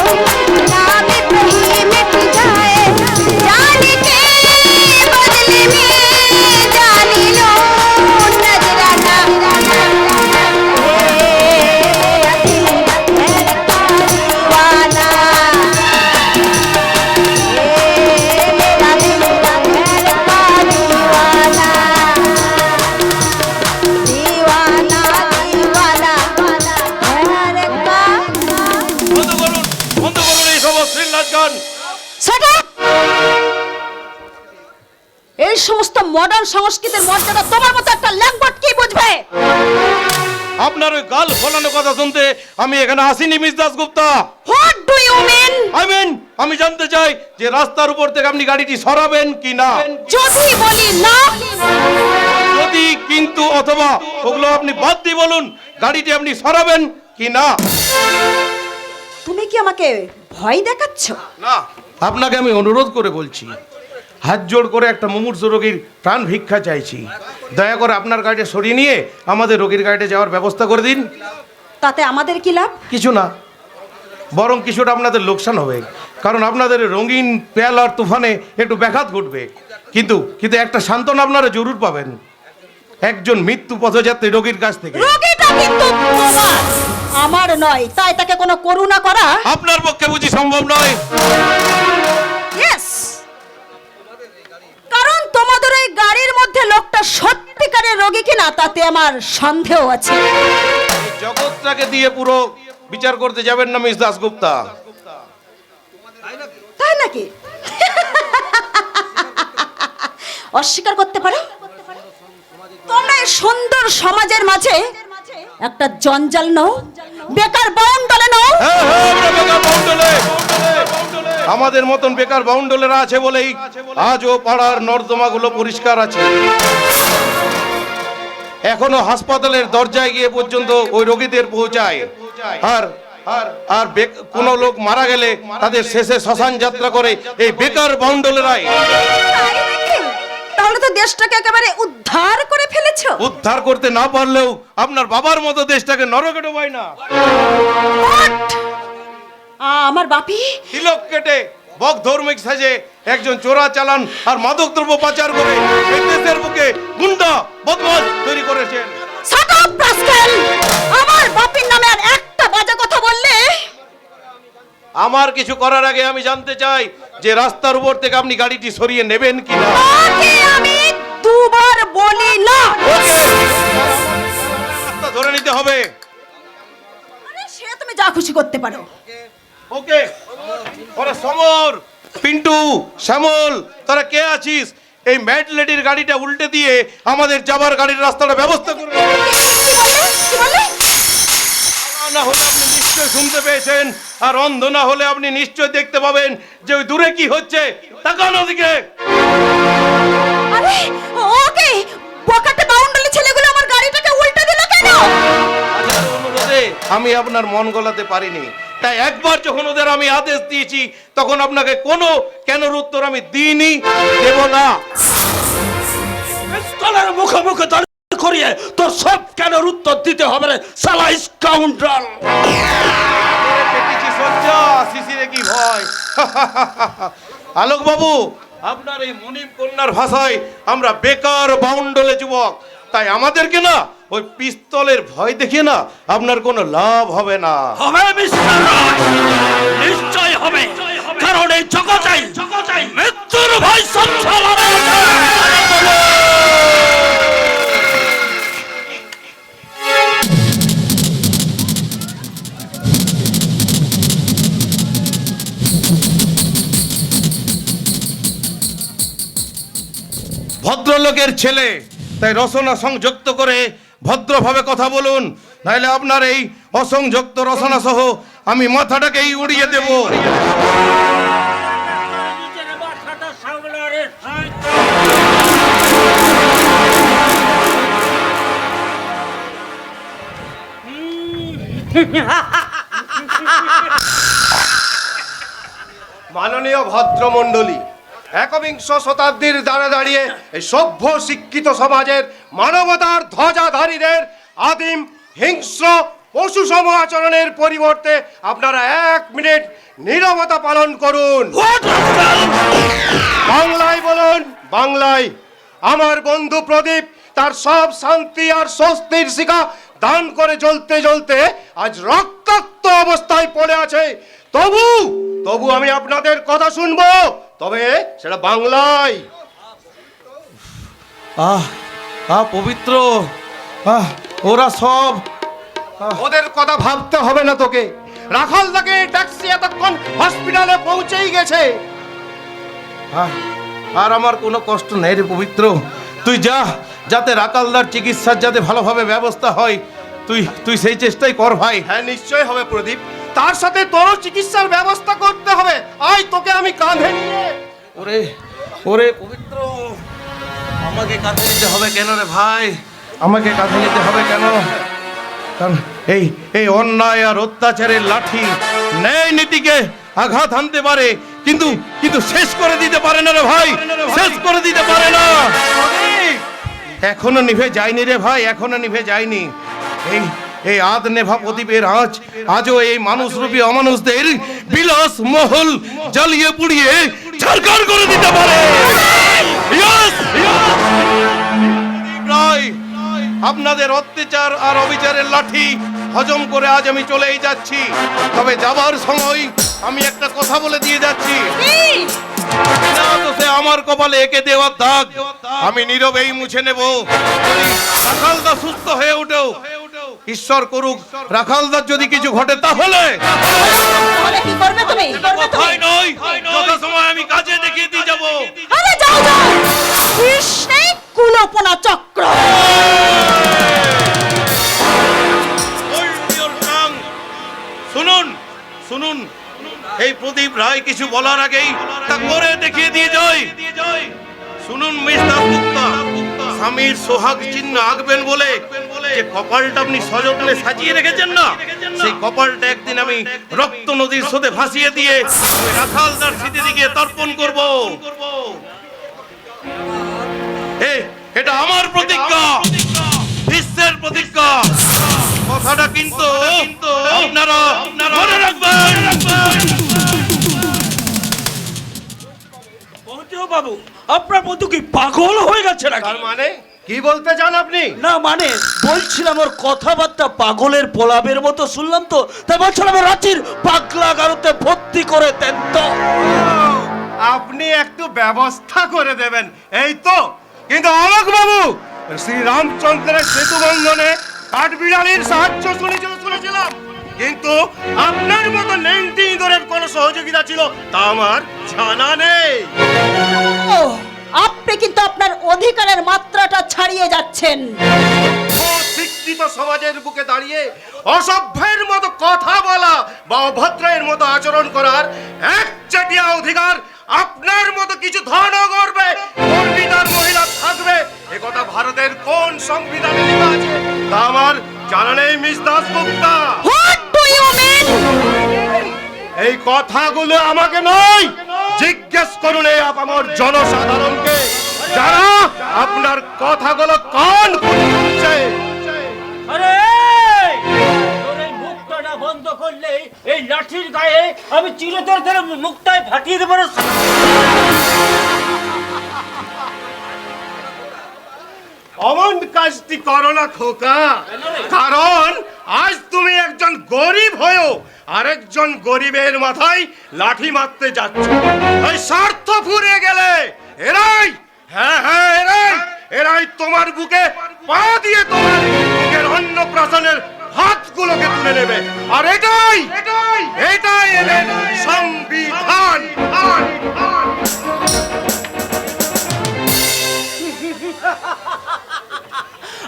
नाम पे ही मिट जाए, जान के बदले में जानी लो नजराना, मेरा दिल प्यार का दीवाना, मेरा दिल प्यार का दीवाना, दीवाना, दीवाना प्यार का। বন্ধ করুন এই সব অশ্লীল নাচ গান। Shut up! এই সমস্ত মডার্ন সংস্কৃতির মর্যাদা তোমার মতো একটা ল্যাংবট কি বুঝবে? আপনার ওই গাল ফলানো কথা শুনতে আমি এখানে আসিনি miss Dasgupta. What do you mean? আমি জানতে চাই যে রাস্তার উপর থেকে আপনি গাড়িটি সরাবেন কি না। যদি বলি না, যদি, কিন্তু, অথবা ওগুলো আপনি বাদ দিয়ে বলুন গাড়িটি আপনি সরাবেন কি না। তুমি কি আমাকে ভয় দেখাচ্ছ? না, আপনাকে আমি অনুরোধ করে বলছি, হাত জোড় করে একটা মুমূর্ষু রোগীর প্রাণ ভিক্ষা চাইছি, দয়া করে আপনার গাড়িটা সরিয়ে নিয়ে আমাদের রোগীর গাড়িতে যাওয়ার ব্যবস্থা করে দিন। তাতে আমাদের কি লাভ? কিছু না, বরং কিছুটা আপনাদের লোকসান হবে, কারণ আপনাদের রঙিন পেয়াল আর তুফানে একটু ব্যাঘাত ঘটবে, কিন্তু একটা সান্ত্বনা আপনারা জরুর পাবেন, একজন মৃত্যু পথযাত্রী রোগীর কাছ থেকে। রোগীটা কিন্তু তোমার, আমার নয়, তাই তাকে কোনো করুণা করা আপনার পক্ষে বুঝি সম্ভব নয়? ইয়েস, কারণ তোমাদের এই গাড়ির মধ্যে লোকটা সত্যিকারের রোগী কিনা তাতে আমার সন্দেহ আছে। জগৎটাকে দিয়ে পুরো বিচার করতে যাবেন না মিস দাশগুপ্তা। তাই নাকি? অস্বীকার করতে পারো? তোমরা এই সুন্দর সমাজের মাঝে একটা জঞ্জাল নও, বেকার বাউন্ডলে নও। আমরা বেকার বাউন্ডলে, আমাদের মতন বেকার বাউন্ডলেরা আছে বলেই আজও পাড়ার নর্দমাগুলো পরিষ্কার আছে। এখনো হাসপাতালের দরজায় গিয়ে পর্যন্ত ওই রোগীদের পৌঁছায়, আর আর কোন লোক মারা গেলে তাদের শেষে শ্মশান যাত্রা করে এই বেকার বাউন্ডলেরাই। তাই নাকি? তাহলে তো দেশটাকে একেবারে উদ্ধার করে ফেলেছো। উদ্ধার করতে না পারলেও আপনার বাবার মতো দেশটাকে নরকে ডোবাই না। আমার বাপি তিলক কেটে বক ধর্মিক সাজে একজন চোরা চালান আর মাদক দ্রব্য পাচার করে এই দেশের বুকে গুন্ডা বদমাশ তৈরি করেছেন। Shut up rascal! আমার বাপির নামে আর একটা বাজে কথা বললে আমার কিছু করার আগে আমি জানতে চাই যে রাস্তার উপর থেকে আপনি গাড়িটি সরিয়ে নেবেন কিনা। তাকে আমি দুবার বলি না। রাস্তা ধরে নিতে হবে। আরে সে তুমি যা খুশি করতে পারো। ওকে, ওরে সমর, পিন্টু, শ্যামল, তোরা কে আছিস? এই ম্যাড লেডির গাড়িটা উল্টে দিয়ে আমাদের যাবার গাড়ির রাস্তাটা ব্যবস্থা করে দাও। না হলে আপনি নিশ্চয় শুনতে পেয়েছেন, আর অন্ধ না হলে আপনি নিশ্চয় দেখতে পাবেন যে ওই দূরে কি হচ্ছে। তাকান ওদিকে। আরে ওকে বকাটে বাউন্ডারি ছেলেগুলো আমার গাড়িটাকে উল্টে দিল কেন? হাজার অনুরোধে আমি আপনার মন গলাতে পারিনি, তাই একবার যখন ওদের আমি আদেশ দিয়েছি তখন আপনাকে কোনো কেনর উত্তর আমি দিইনি, দেব না। পিস্তলের মুখে মুখে দাঁড় করিয়ে তোর সব কেনর উত্তর দিতে হবে রে শালা স্কাউন্ডার। পেটেছি সজ্জা, শিশিরে কি ভয়। আলোক বাবু, আপনার এই মনিব কন্যার ভাষায় আমরা বেকার বাউন্ডলে যুবক, তাই আমাদেরকে না ওই পিস্তলের ভয় দেখিয়ে না আপনার কোনো লাভ হবে না। হবে মিস্টার রায়, নিশ্চয় হবে, কারণ এই জগতেই মৃত্যুর ভয় সঞ্চালন ভদ্রলোকের ছেলে, তাই রচনা সংযুক্ত করে ভদ্রভাবে কথা বলুন, নাহলে আপনার এই অসংযুক্ত রচনা সহ আমি মাথাটাকেই উড়িয়ে দেব। মাননীয় ভদ্রমণ্ডলী, একবিংশ শতাব্দীর দ্বারা দাঁড়িয়ে এই সভ্য শিক্ষিত সমাজের মানবতার ধ্বজাধারীদের আদিম হিংস্র পশুসম আচরণের পরিবর্তে আপনারা 1 মিনিট নীরবতা পালন করুন। বাংলায় বলুন, বাংলায়। আমার বন্ধু প্রদীপ তার সব শান্তি আর স্বস্তির শিখা দান করে জ্বলতে জ্বলতে আজ রক্তাক্ত অবস্থায় পড়ে আছে। তবু আমি আপনাদের কথা শুনবো, তবে সেটা বাংলায়। পবিত্র, ওরা সব ওদের কথা ভাবতে হবে না তোকে। রাখালদাকে ট্যাক্সি এতক্ষণ হসপিটালে পৌঁছেই গেছে। আর আমার কোনো কষ্ট নেই রে পবিত্র, তুই যা, যাতে রাকালদার চিকিৎসার যাতে ভালোভাবে ব্যবস্থা হয়, তুই সেই চেষ্টাই কর ভাই। হ্যাঁ, নিশ্চয় হবে প্রদীপ, তার সাথে তোরও চিকিৎসার ব্যবস্থা করতে হবে। আয়, তোকে আমি কাঁধে নিয়ে। ওরে পবিত্র, আমাকে কাঁধে নিতে হবে কেন রে ভাই? আমাকে কাঁধে নিতে হবে কেন? কারণ এই অন্যায় আর অত্যাচারের লাঠি ন্যায় নীতিকে আঘাত হানতে পারে, কিন্তু শেষ করে দিতে পারে না রে ভাই, শেষ করে দিতে পারে না। এখনো নিভে যায়নি রে ভাই, এখনো নিভে যায়নি। এই আদ নেভা প্রদীপের আজও এই মানুষরূপী অমানুষদের বিলাস মহল জ্বালিয়ে পুড়িয়ে ছারখার করে দিতে পারে। আপনাদের অত্যাচার আর অবিচারের লাঠি হজম করে আজ আমি চলেই যাচ্ছি, তবে যাবার সময় আমি একটা কথা বলে দিয়ে যাচ্ছি। আমার কপালে এঁকে দেওয়ার দাগ আমি নীরবেই মুছে নেব। রাখালদা সুস্থ হয়ে উঠেও, ঈশ্বর করুক, রাখালদার যদি কিছু ঘটে তাহলে কি করবে তুমি? কথাই নয়, যথাসময় আমি কাজে দেখিয়ে দিয়ে যাবো। আরে যাও কৃষ্ণে কুলপনা চক্র। শুনুন, এই প্রদীপ রায় কিছু বলার আগেই তা করে দেখিয়ে দিয়ে যায়। শুনুন মিস্টার গুপ্তা, স্বামীর সোহাগ চিহ্ন আঁকবেন বলে যে কপালটা আপনি সযত্নে সাজিয়ে রেখেছেন না, সেই কপালটা একদিন আমি রক্ত নদীর স্রোতে ভাসিয়ে দিয়ে রাখালদার স্মৃতিদিকে তর্পণ করব। এটা আমার প্রতিজ্ঞা, বিশ্বের প্রতিজ্ঞা। কথাটা কিন্তু আপনারা মনে রাখবেন। বাবু, আপনার বন্ধু কি পাগল হয়ে গেছে নাকি? তার মানে কি বলতে চান আপনি? না মানে বলছিলাম ওর কথাবার্তা পাগলের পোলাবের মতো শুনলাম, তো তাই বলছিলাম রাঁচির পাগলাগারোতে ভর্তি করে দেন তো। আপনি একটু ব্যবস্থা করে দেবেন এই তো। কিন্তু অলোক বাবু, শ্রী রামচন্দ্রের সেতু বন্ধনে কাঠবিড়ালির সাহায্য শুনেছিলাম, কিন্তু আপনার মতো নেংটি ইঁদুরের কোনো সহযোগিতা ছিল তা আমার জানা নেই। ও, আপনি কিন্তু আপনার অধিকারের মাত্রাটা ছাড়িয়ে যাচ্ছেন। শিক্ষিত সমাজের বুকে দাঁড়িয়ে অসভ্যের মতো কথা বলা বা অভদ্রের মতো আচরণ করার একচেটিয়া অধিকার আপনার মতো কিছু ধন গর্বে গর্বিতার মহিলা থাকবে একথা ভারতের কোন সংবিধানে লেখা আছে তা আমার জানা নেই miss Dasgupta. What do you mean? এই কথাগুলো আমাকে নয়, জিজ্ঞেস করুন এই আপামর জনসাধারণকে যারা আপনার কথাগুলো কান খুলে শুনছে। আরে তোর এই মুখটা বন্ধ করলে এই লাঠির গায়ে আমি চিরতর ধরে মুখটায় ফাটিয়ে দেবো রে। অমন কাজটি করো না খোকা, কারণ আজ তুমি একজন গরিব হয়েও আরেকজন গরিবের মাথায় লাঠি মারতে যাচ্ছ। এই স্বার্থ ফুরিয়ে গেলে এরাই, হ্যাঁ হ্যাঁ এরাই, এরাই তোমার বুকে পা দিয়ে তোমার বুকের অন্নপ্রাশনের হাতগুলোকে তুলে নেবে। আর এটাই এটাই এটাই এদের সংবিধান।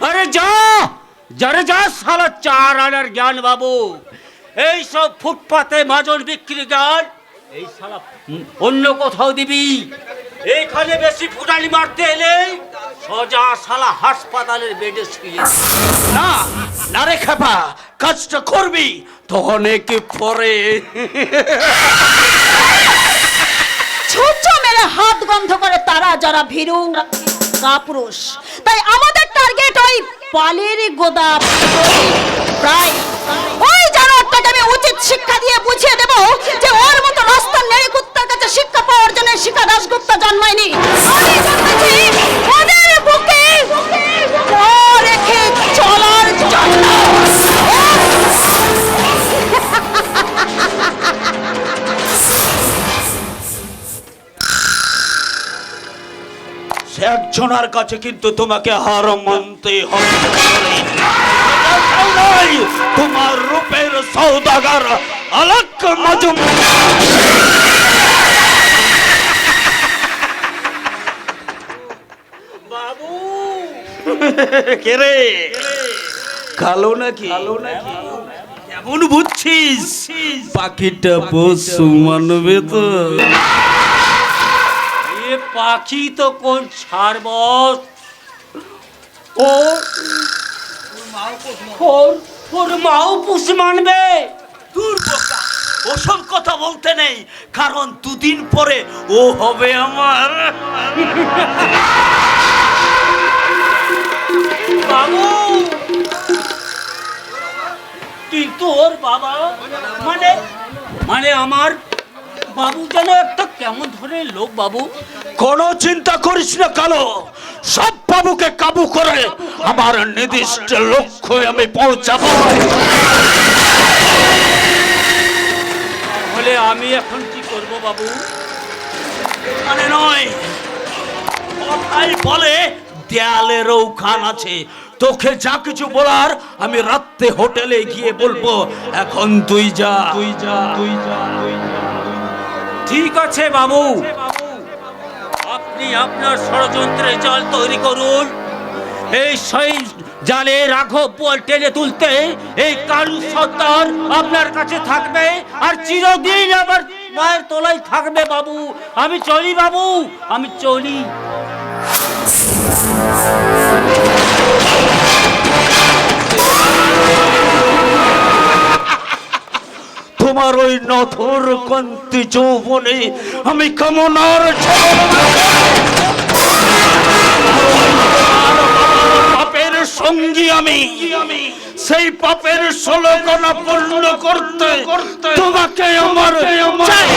আরে যা যারে যা সালা চার আনার জ্ঞান বাবু, এই সব ফুটপাতে মাজন বিক্রি গান এই শালা অন্য কোথাও দিবি। এইখানে বেশি ফুটানি মারতে এলে সোজা শালা হাসপাতালের বেডে শুয়ে। না না রে খেপা, কাজটা করবি তো অনেক পরে। ছুঁচো মেরে হাত বন্ধ করে তারা যারা ভীরু কাপুরুষ। তাই আমাদের টার্গেট ওই পালের গোদা প্রায় ওই জানোয়ারটাকে আমি উচিত শিক্ষা দিয়ে বুঝিয়ে দেব যে ওর মতো রাস্তার নেড়ি কুত্তার কাছে শিক্ষা পাওয়ার জন্য শিক্ষা দাশগুপ্ত জন্মায়নি। আমি জন্মেছি ওদের বুকে পা রেখে চলার জন্য। একজনের কাছে কিন্তু তোমাকে হার মানতে হবে। তোমার রূপের সৌদাগর আলাক মাজুম। বাবু কে রে, কালো নাকি? কেমন বুঝছিস? পাখিটা পশু মানবে তো? এ পাখি তো কোন ছাড়ব, ওর মাও পুষ মানবে। দূর বোকা, ওসব কথা বলতে নেই, কারণ দুদিন পরে ও হবে আমার। বাবু কিন্তু ওর বাবা মানে মানে আমার বাবু যেন একটা কেমন ধরনের লোক বাবু। কোনো চিন্তা করিস না কালো, সব বাবুকে কাবু করে আমার নির্দিষ্ট লক্ষ্যে আমি পৌঁছাবো। তাহলে আমি এখন কি করব বাবু? মানে নয়, কথাই বলে দেয়ালেরও কান আছে। তোকে যা কিছু বলার আমি রাত্রে হোটেলে গিয়ে বলবো। এখন তুই যা, তুই যা, তুই যা, তুই যা। ঠিক আছে বাবু, আপনি আপনার ষড়যন্ত্রের জাল তৈরি করুন। এই সেই জালে রাঘব বল টেনে তুলতে এই কালু সত্তার আপনার কাছে থাকবে আর চিরদিন আবার মায়ের তলায় থাকবে বাবু। আমি চলি বাবু, আমি চলি। তোমার ওই নথর কান্তি যৌবনে আমি কামনার পাপের সঙ্গী আমি, সেই পাপের 16 কণা পূর্ণ করতে তোমাকে আমার চাই।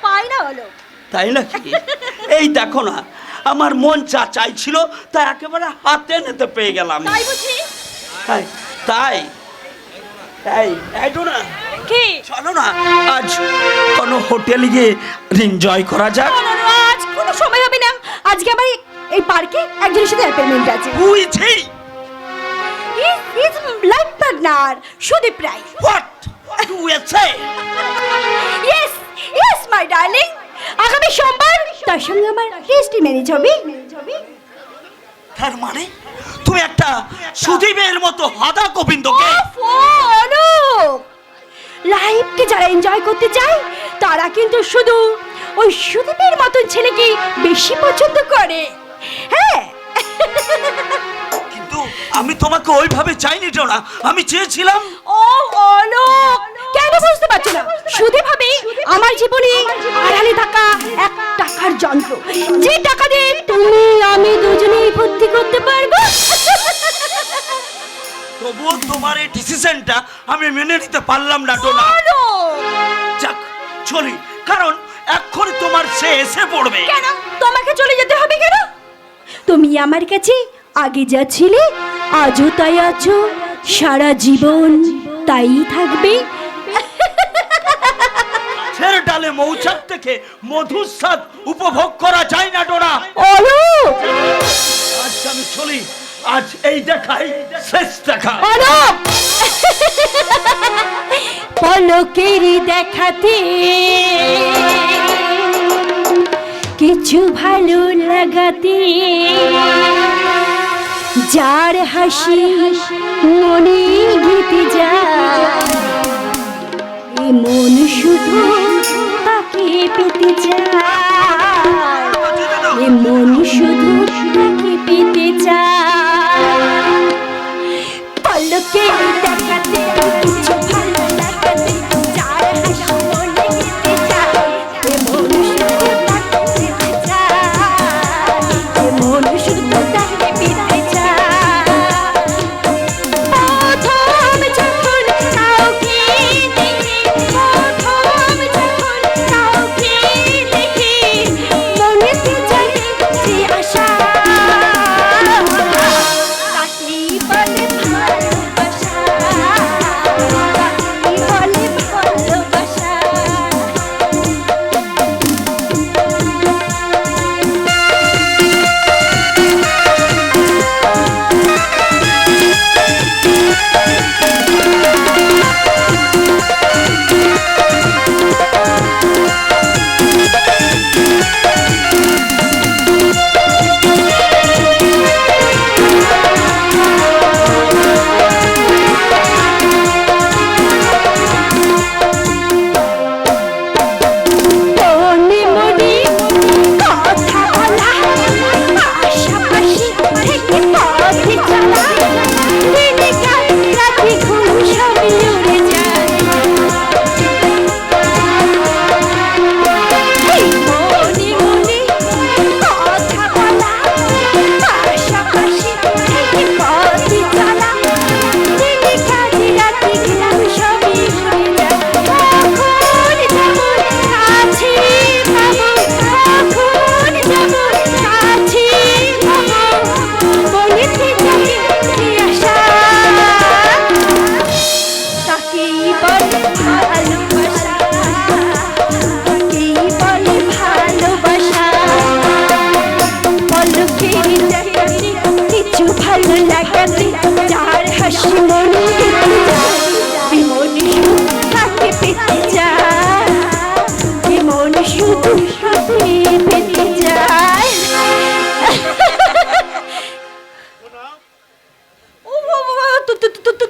পাই না হলো তাই নাকি? এই দেখো না, আমার মন যা চাইছিল তা একেবারে হাতে নিতে পেয়ে গেলাম। তাই বুঝি? তাই তাই তাই তাই না? কি? চলো না আজ কোনো হোটেলে গিয়ে এনজয় করা যাক। আজ কোনো সময় হবে না। আজকে আমার এই পার্কে একজনের সাথে অ্যাপয়েন্টমেন্ট আছে। বুঝছি। Is life partner Sudip Roy. What do you say? Yes yes my darling, আগামী সোমবার তার সঙ্গে আমার রেজিস্ট্রি ম্যারেজ হবে। তার মানে তুমি একটা সুদীপের মতো হাদা গোবিন্দকে লাইফকে যারা এনজয় করতে চায় তারা কিন্তু শুধু ওই সুদীপের মতন ছেলেকে বেশি পছন্দ করে। হ্যাঁ, কিন্তু আমি তোমাকে ওইভাবে চাইনি ডোনা, আমি চেয়েছিলাম। ও অলোক, কেন বুঝতে পারছো না? সুদীপ হবে আমার জীবনে আড়ালে থাকা এক টাকার যন্ত্র, যে টাকা দিয়ে তুমি আমি দুজনেই ভর্তি করতে পারবো। তবুও তোমার এই ডিসিশনটা আমি মেনে নিতে পারলাম না ডোনা। যাক চলি, কারণ এখন তোমার সে এসে পড়বে। কেন তোমাকে চলে যেতে হবে কেন? তুমি আমার কাছে আগে যা ছিলে আজও তাই আছো, সারা জীবন তাই থাকবে। ছেড়ে ডালে মৌচাক থেকে মধুর স্বাদ উপভোগ করা যায় না ডোনা। অলোক, আজ আমি চলি, আজ এই দেখাই শেষ দেখা। অলোক, পলকের দেখাতে কিছু ভালো লাগাতে, যার হাসি মনে গেঁথে যায়, এ মন শুধু তাকে পেতে চায়, এ মন শুধু তাকে পেতে চায়। পলকের দেখাতে কিছু ভালো লাগাতে, যার হাসি মনে গেঁথে যায়, এ মন শুধু তাকে পেতে চায়, এ মন শুধু তাকে পেতে চায়। প্রথম যখন কাউকে দেখি, প্রথম যখন কাউকে দেখি, মনেতে জাগে যে আশা, তাকেই বলে ভালোবাসা, তাকেই বলে ভালোবাসা। মনে মনে কথা বলা, পাশাপাশি থেকে পথে চলা, দিনে কাল রাতে ঘুম সবই উড়ে যায়। এই মনে মনে কথা বলা, পাশাপাশি থেকে পথে চলা, দিনে কাল রাতে ঘুম সবই উড়ে যায়। কখন যাবো কাছে পাবো, কখন যাবো কাছে পাবো, মনেতে জাগে যে আশা, তাকেই বলে ভালোবাসা, তাকেই বলে ভালোবাসা। পলকের দেখাতে কিছু ভালো লাগাতে, যার হাসি মনে গেঁথে যায়, মন শুধু তাকে পেতে যায়, মন শুধু তাকে পেতে যায়।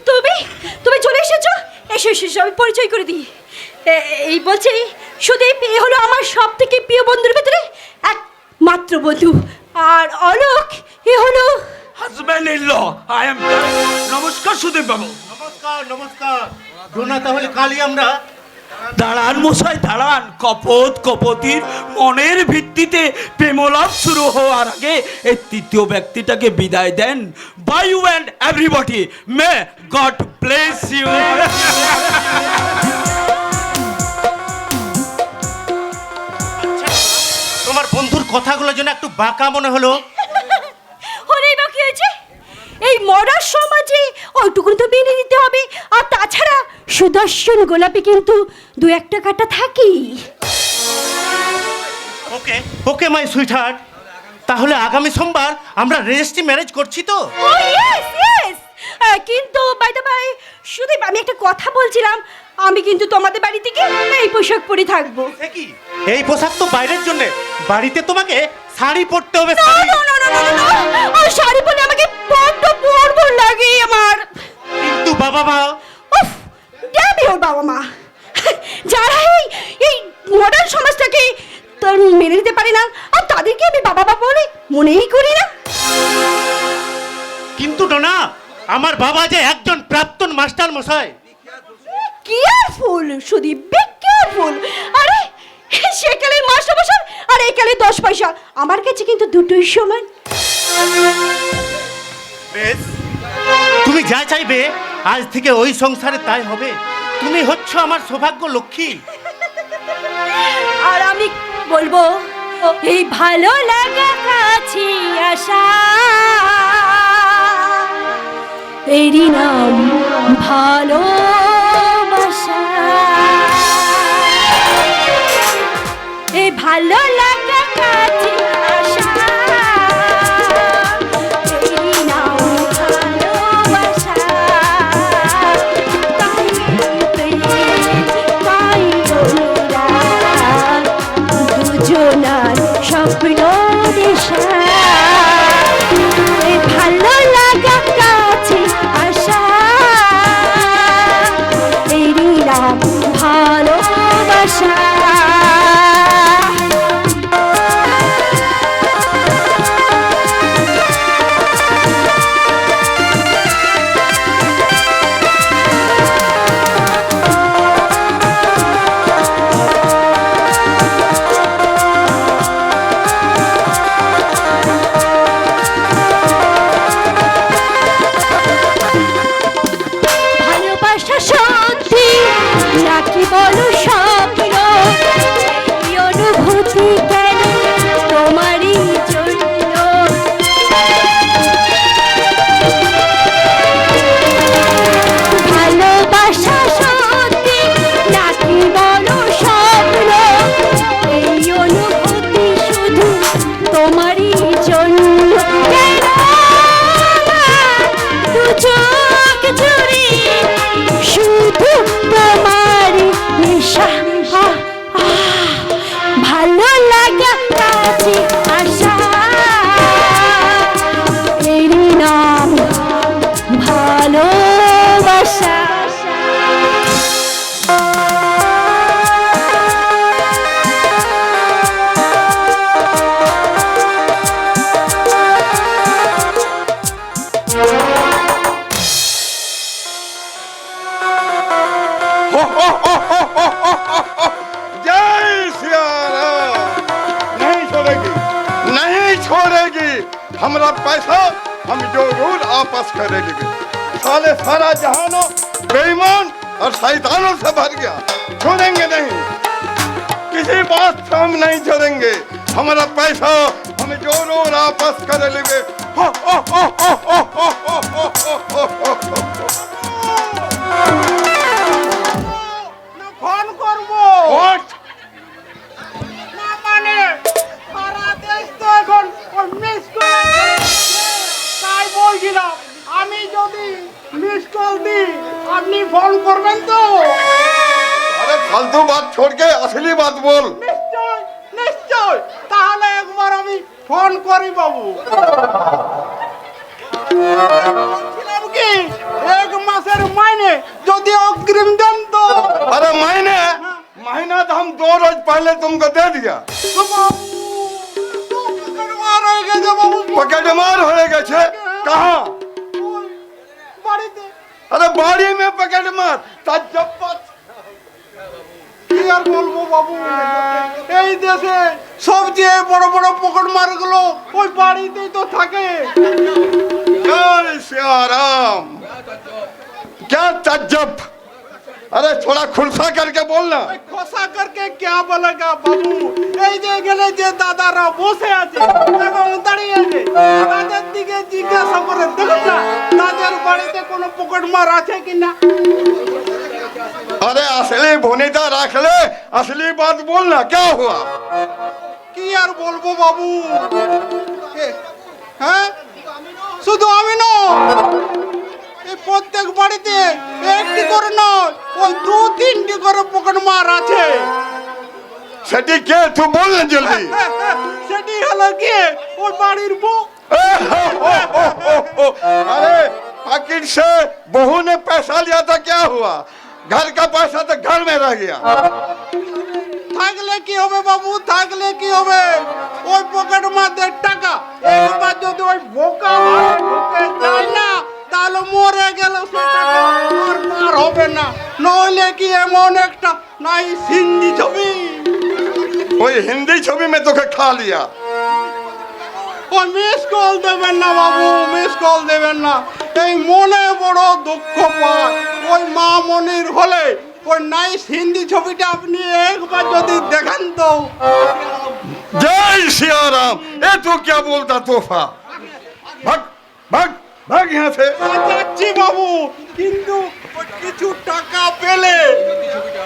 তুমি তুমি চলে এসেছো? এসো এসো এসো, আমি পরিচয় করে দিই। এই বলছে সুদীপ, এ হলো আমার সব থেকে প্রিয় বন্ধুর ভেতরে একমাত্র বন্ধু, আর অলোক এ হলো husband in law. I am নমস্কার সুদীপ বাবু। নমস্কার নমস্কার ডোনা, তাহলে কালই আমরা দাঁড়ান মশাই দাঁড়ান। কপত কপতির মনের ভিত্তিতে প্রেমলাভ শুরু হওয়ার আগে এই তৃতীয় ব্যক্তিটাকে বিদায় দেন। Bye you and everybody, may God bless you. তোমার বন্ধুর কথাগুলো যেন একটু বাঁকা মনে হলো। হলেই বা কি হয়েছে? এই মরার সমাজে ওইটুকু তো মেনে নিতে হবে। আর তাছাড়া সুদর্শন গোলাপি কিন্তু দু একটা কাটা থাকি। ওকে ওকে মাই সুইট হার্ট, তাহলে আগামী সোমবার আমরা রেজিস্ট্রি ম্যারেজ করছি তো? ও ইয়েস ইয়েস, কিন্তু বাই দ্য বাই সুদীপ, আমি একটা কথা বলছিলাম, আমি কিন্তু তোমাদের বাড়ি থেকে এই পোশাক পরে থাকবো। সে কি, এই পোশাক তো বাইরের জন্য, বাড়িতে তোমাকে শাড়ি পরতে হবে। না শাড়ি। না না না না না, আর শাড়ি পরে আমাকে বড্ড বড় লাগে আমার। কিন্তু বাবা মা, উফ, ড্যাম ইওর বাবা মা, যারা এই মডার্ন সমাজটাকে তার মেনে নিতে পারে না, আর তাদেরকে আমি বাবা বাবা বলে মনেই করি না। কিন্তু ডোনা, আমার বাবা যে একজন প্রাক্তন মাস্টার মশাই। Careful Sudip, be careful. আরে সেকালের মাস্টার মশাই আর এই কালে 10 পয়সা, আমার কাছে কিন্তু দুটোই সমান। বেশ, তুমি যা চাইবে আজ থেকে ওই সংসারে তাই হবে। তুমি হচ্ছ আমার সৌভাগ্য লক্ষ্মী। আর আমি বলবো, এই ভালো লাগা কাছে আসা, এরই নাম ভালোবাসা। এই ভালো লাগা কাছে আসা, এরই নাম ভালোবাসা। তাই অনুরাগ, দুজনার স্বপ্ন দিশা। এই ভালো লাগা কাছে আসা, এরই নাম ভালোবাসা। ভালোবাসা সত্যি নাকি বলো স্বপ্ন, এই অনুভূতি কেন তোমারই জন্য। ভালোবাসা সত্যি নাকি বলো স্বপ্ন, এই অনুভূতি শুধু তোমারই জন্য। কেন দু চোখ জুড়ে শুধু তোমার নেশা। ভালো লাগা কাছে আসা, এরই নাম ভালোবাসা। जय सिया राम। नहीं छोड़ेगी, नहीं छोड़ेगी। हमारा पैसा हम जरूर वापस करेगी। साले सारा जहानो बेईमान और शैतानों से भर गया, छोड़ेंगे नहीं, किसी बात से हम नहीं छोड़ेंगे। हमारा पैसा हम जरूर वापस कर लेंगे। ফোন করবো What? না, মানে সারা দেশ তো এখন মিস কল, তাই বলছিলাম আমি যদি মিস কল দিই আপনি ফোন করবেন তো? अरे फालतू बात छोड़ के असली बात बोल। নিশ্চয় নিশ্চয়, তাহলে একবার আমি ফোন করি বাবু। বলছিলাম কি, 1 মাসের মাইনে যদি অগ্রিম দেন তো। अरे महीना तो हम 2 रोज पहले तुमको दे दिया। पकड़ मार हो गए कहाँ? বাড়িতে। अरे बाड़ी में पकड़ मार ताज्जुब। কি আর বলবো বাবু, এই দেশে সবচেয়ে বড় বড় পকেট মারগুলো ওই বাড়িতেই তো থাকে। जय सिया राम। क्या ताज्जुब? अरे थोड़ा खुलसा करके बोलना। ওই খোসা করকে কে বলেগা বাবু, এই যে গেলে যে দাদারা বসে আছে এবং দাঁড়িয়ে আছে তাদের দিকে জিজ্ঞাসা করে দেখুন না তাদের বাড়িতে কোনো পকেট মার আছে কিনা। अरे असली भुनीता रख ले, असली बात बोलना, क्या हुआ? কি আর বলবো বাবু, হ্যাঁ শুধু আমি নয়, এই প্রত্যেক বাড়িতে একটি করে নয়, ওই 2-3টি করে পকেট মার আছে। সেটি কে তুই বল না জলদি। সেটি হলো কি ওই বাড়ির বউ। अरे पाकिट से बहू ने पैसा लिया था, क्या हुआ? घर का पैसा तो घर में रह गया। থাকলে কি হবে বাবু, থাকলে কি হবে? ওই পকেট মারদের টাকা একবার যদি ওই বোকা মারে ঢুকে যায় না, তাহলে মরে গেল সে টাকা আর পার হবে না। নইলে কি এমন একটা নাই হিন্দি ছবি, वही हिंदी छवि में तो खा लिया। ওই মিস কল দেবেন না বাবু, মিস কল দেবেন না। এই মনে বড় দুঃখ পায়। ওই মা মনির হলে ওই নাইস হিন্দি ছবিটা আপনি একবার যদি দেখেন তো। जय सिया राम। ये तो क्या बोलता तोहफा? भाग भाग भाग यहाँ से। যাচ্ছি বাবু, কিন্তু ওই কিছু টাকা পেলে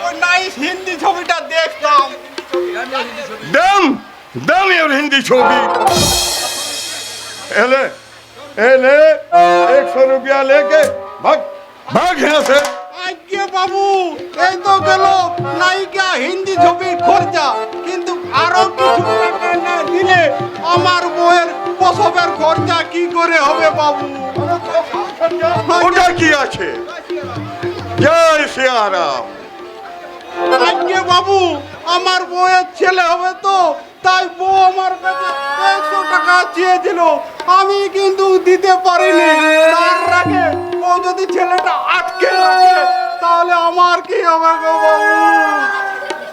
ওই নাইস হিন্দি ছবিটা দেখতাম। दम दम और हिंदी छवि। एले एले 100 रुपया लेके भाग भाग यहाँ से। আজ্ঞে বাবু, এই তো গেল নায়িকা হিন্দি ছবির খরচা, কিন্তু আরো কিছু টাকা না দিলে আমার বউয়ের প্রসবের খরচা কি করে হবে বাবু? ওটা কি আছে? জয় সিয়া রাম। আজ্ঞে বাবু, আমার বউয়ের ছেলে হবে তো, তাই বউ আমার কাছে 100 টাকা চেয়েছিল, আমি কিন্তু দিতে পারিনি। তার আগে ও যদি ছেলেটা আটকে রাখে তাহলে আমার কি হবে গো বাবু?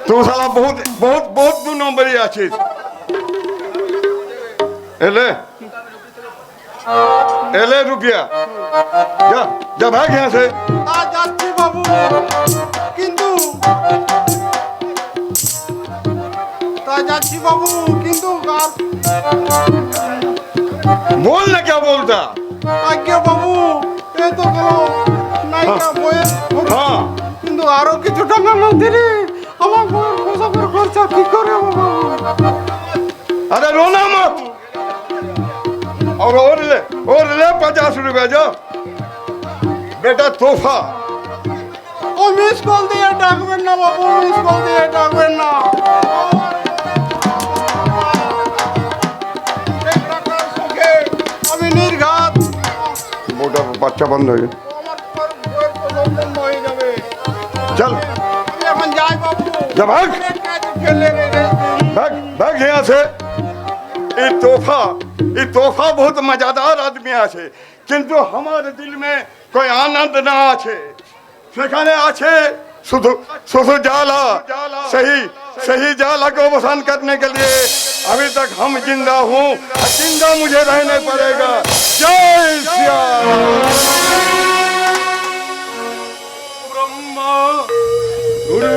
तू साला बहुत बहुत बहुत 2 नंबरी आছিস। एले एले रुपया जा जा भाग यहाँ से। তা যাচ্ছি বাবু, কিন্তু তা যাচ্ছি বাবু, কিন্তু আর बोल ना क्या बोलता। আজ্ঞে বাবু, এই তো গেল নায়িকা বউয়ের খরচা। हाँ কিন্তু আরো কিছু টাকা না দিলে আমার বউয়ের প্রসবের খরচা কি করে হবে বাবু? अरे रोना मत। और ले 50 रुपया जो बेटा तोहफा। ও মিস কল দিয়ে ডাকবেন না বাবু, মিস কল দিয়ে ডাকবেন না। এই টাকার সুখে আমি নির্ঘাত, मोटा बच्चा बंद हो गया। আমার বউয়ের প্রসব বন্ধ হয়ে যাবে। चल আমি এখন যাই বাবু। जा भाग অনেক কাজ ফেলে রেখেছি। भाग भाग यहाँ से। ये तोहफा बहुत मजादार आदमी আছে, কিন্তু हमारे दिल में कोई आनंद ना আছে। সেখানে আছে শুধু শুধু जाला। सही सही जाला को अवसान करने के लिए अभी तक हम जिंदा हूँ, जिंदा मुझे रहने पड़ेगा। जय सिया ब्रह्मा गुरु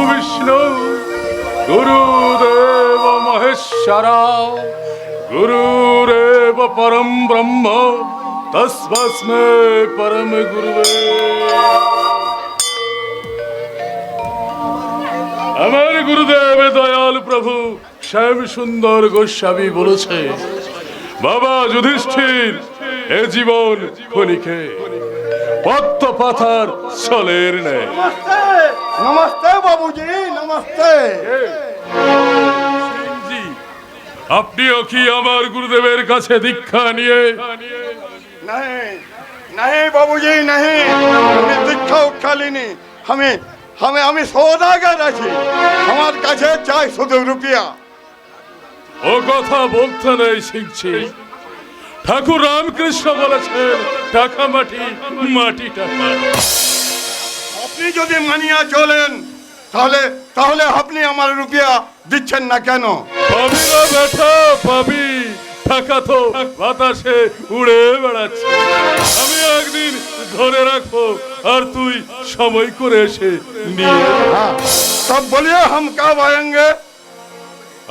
विष्णु गुरुदेव महेश्वरा गुरुरेव परम ब्रह्म तस्मै परम गुरुवे। আমার গুরুদেব দয়াল প্রভু শ্যাম সুন্দর গোস্বামী বলেছে, বাবা যুধিষ্ঠির এ জীবন ক্ষণিকে পদ্ম পাতার ছলের নেই। नमस्ते नमस्ते बाबूजी नमस्ते। সিংজি, আপনিও কি আমার গুরুদেবের কাছে দীক্ষা নিয়ে? नहीं नहीं बाबूजी नहीं, हमें दीक्षा उक्षा लेनी। हमें हमें हमें सौदागर আছি, আমার কাছে চাই শুধু রুপিয়া। ও কথা বলতে নেই সিংজি, ঠাকুর রামকৃষ্ণ বলেছেন টাকা মাটি মাটি টাকা। আপনি যদি মানিয়া চলেন তাহলে তাহলে আপনি আমার রুপিয়া দিচ্ছেন না কেন? পাবি না বেটা পাবি, টাকা তো বাতাসে উড়ে বেড়াচ্ছে। আমি একদিন ধরে রাখবো আর তুই সময় করে এসে নিয়ে हाँ तब बोलिए हम कब आएंगे?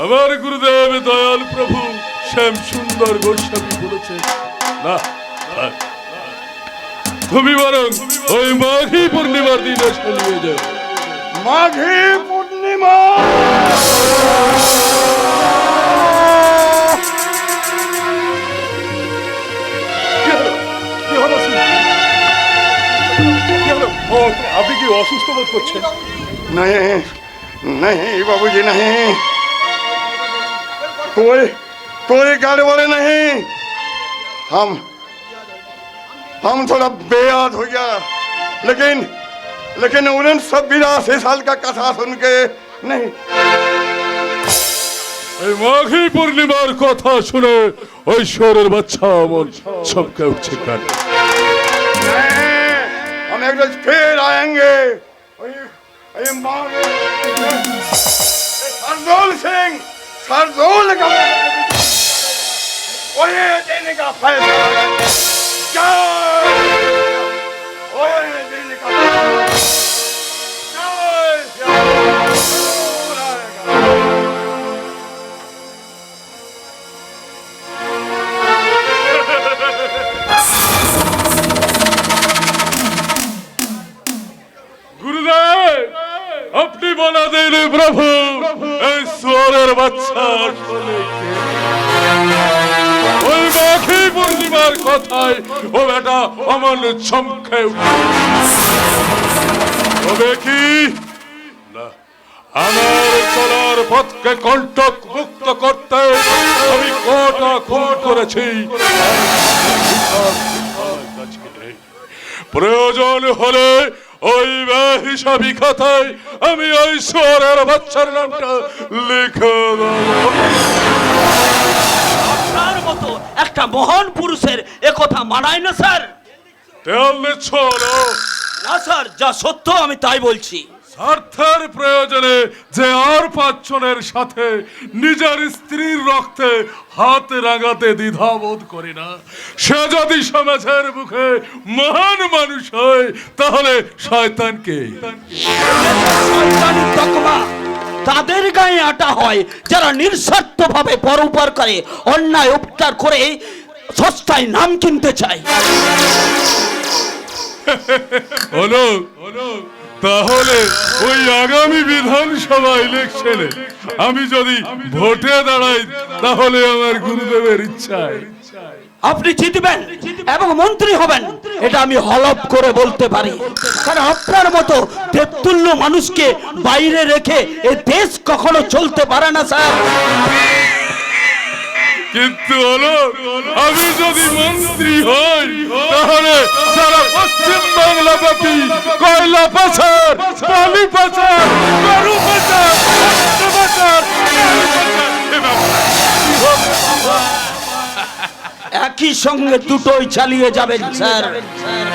আমার গুরুদেব দয়াল প্রভু শ্যাম সুন্দর গোস্বামী বলেছে, না থাক, তুমি বরং ওই মাঘী পূর্ণিমার দিন এসে নিয়ে যাও। माघी पूर्णिमा আপনি কি অসুস্থ বোধ করছেন? नहीं नहीं बाबूजी नहीं, कोई कोई गड़बड़ नहीं। हम थोड़ा बेयाद हो गया, लेकिन 1982 साल का कथा सुन के नहीं। এই মাঘী পূর্ণিমার কথা শুনে ওই শহরের বাচ্চা আমার চমকে উঠছে কেন? हम एक रोज फिर आएंगे। सरदौल सिंह, सरदौल का देने का फैसला देने का গুরুদেব, আপনি বলা দিন প্রভু এই সোরের বাচ্চা আসলে কে? ওই মাঘী পূর্ণিমার কথায় ও বেটা অমন চমকে তবে কি না, আমার চলার পথকে কণ্টক মুক্ত করতে আমি কটা খুন করেছি, প্রয়োজন হলে ওই হিসাবি খাতায় আমি ওই সোরের বাচ্চার নামটা লিখে দেব। আপনার মতো একটা মহান পুরুষের একথা মানায় না স্যার। তেল নিচ্ছ না স্যার, যা সত্য আমি তাই বলছি। স্বার্থের প্রয়োজনে যে আর পাঁচজনের সাথে নিজের স্ত্রীর রক্তে হাত রাগাতে দ্বিধাবোধ করি না, সে যদি সমাজের মুখে মহান মানুষ হয় তাহলে শয়তানকে শয়তানি তকমা তাদের গায়ে আটা হয় যারা নিঃস্বার্থভাবে পরোপকার করে, অন্যায় উপকার করে সস্তায় নাম কিনতে চায়। তাহলে ওই আগামী বিধানসভা ইলেকশনে আমি যদি ভোটে দাঁড়াই তাহলে আমার গুরুদেবের ইচ্ছায় আপনি জিতবেন এবং মন্ত্রী হবেন, এটা আমি হলফ করে বলতে পারি। কারণ আপনার মতো দেবতুল্য মানুষকে বাইরে রেখে এ দেশ কখনো চলতে পারে না স্যার। কিন্তু আমি যদি মন্ত্রী হই তাহলে সারা পশ্চিম বাংলা ব্যাপী কয়লা পাচার, বালি পাচার, গরু পাচার, একই সঙ্গে দুটোই চালিয়ে যাবেন স্যার।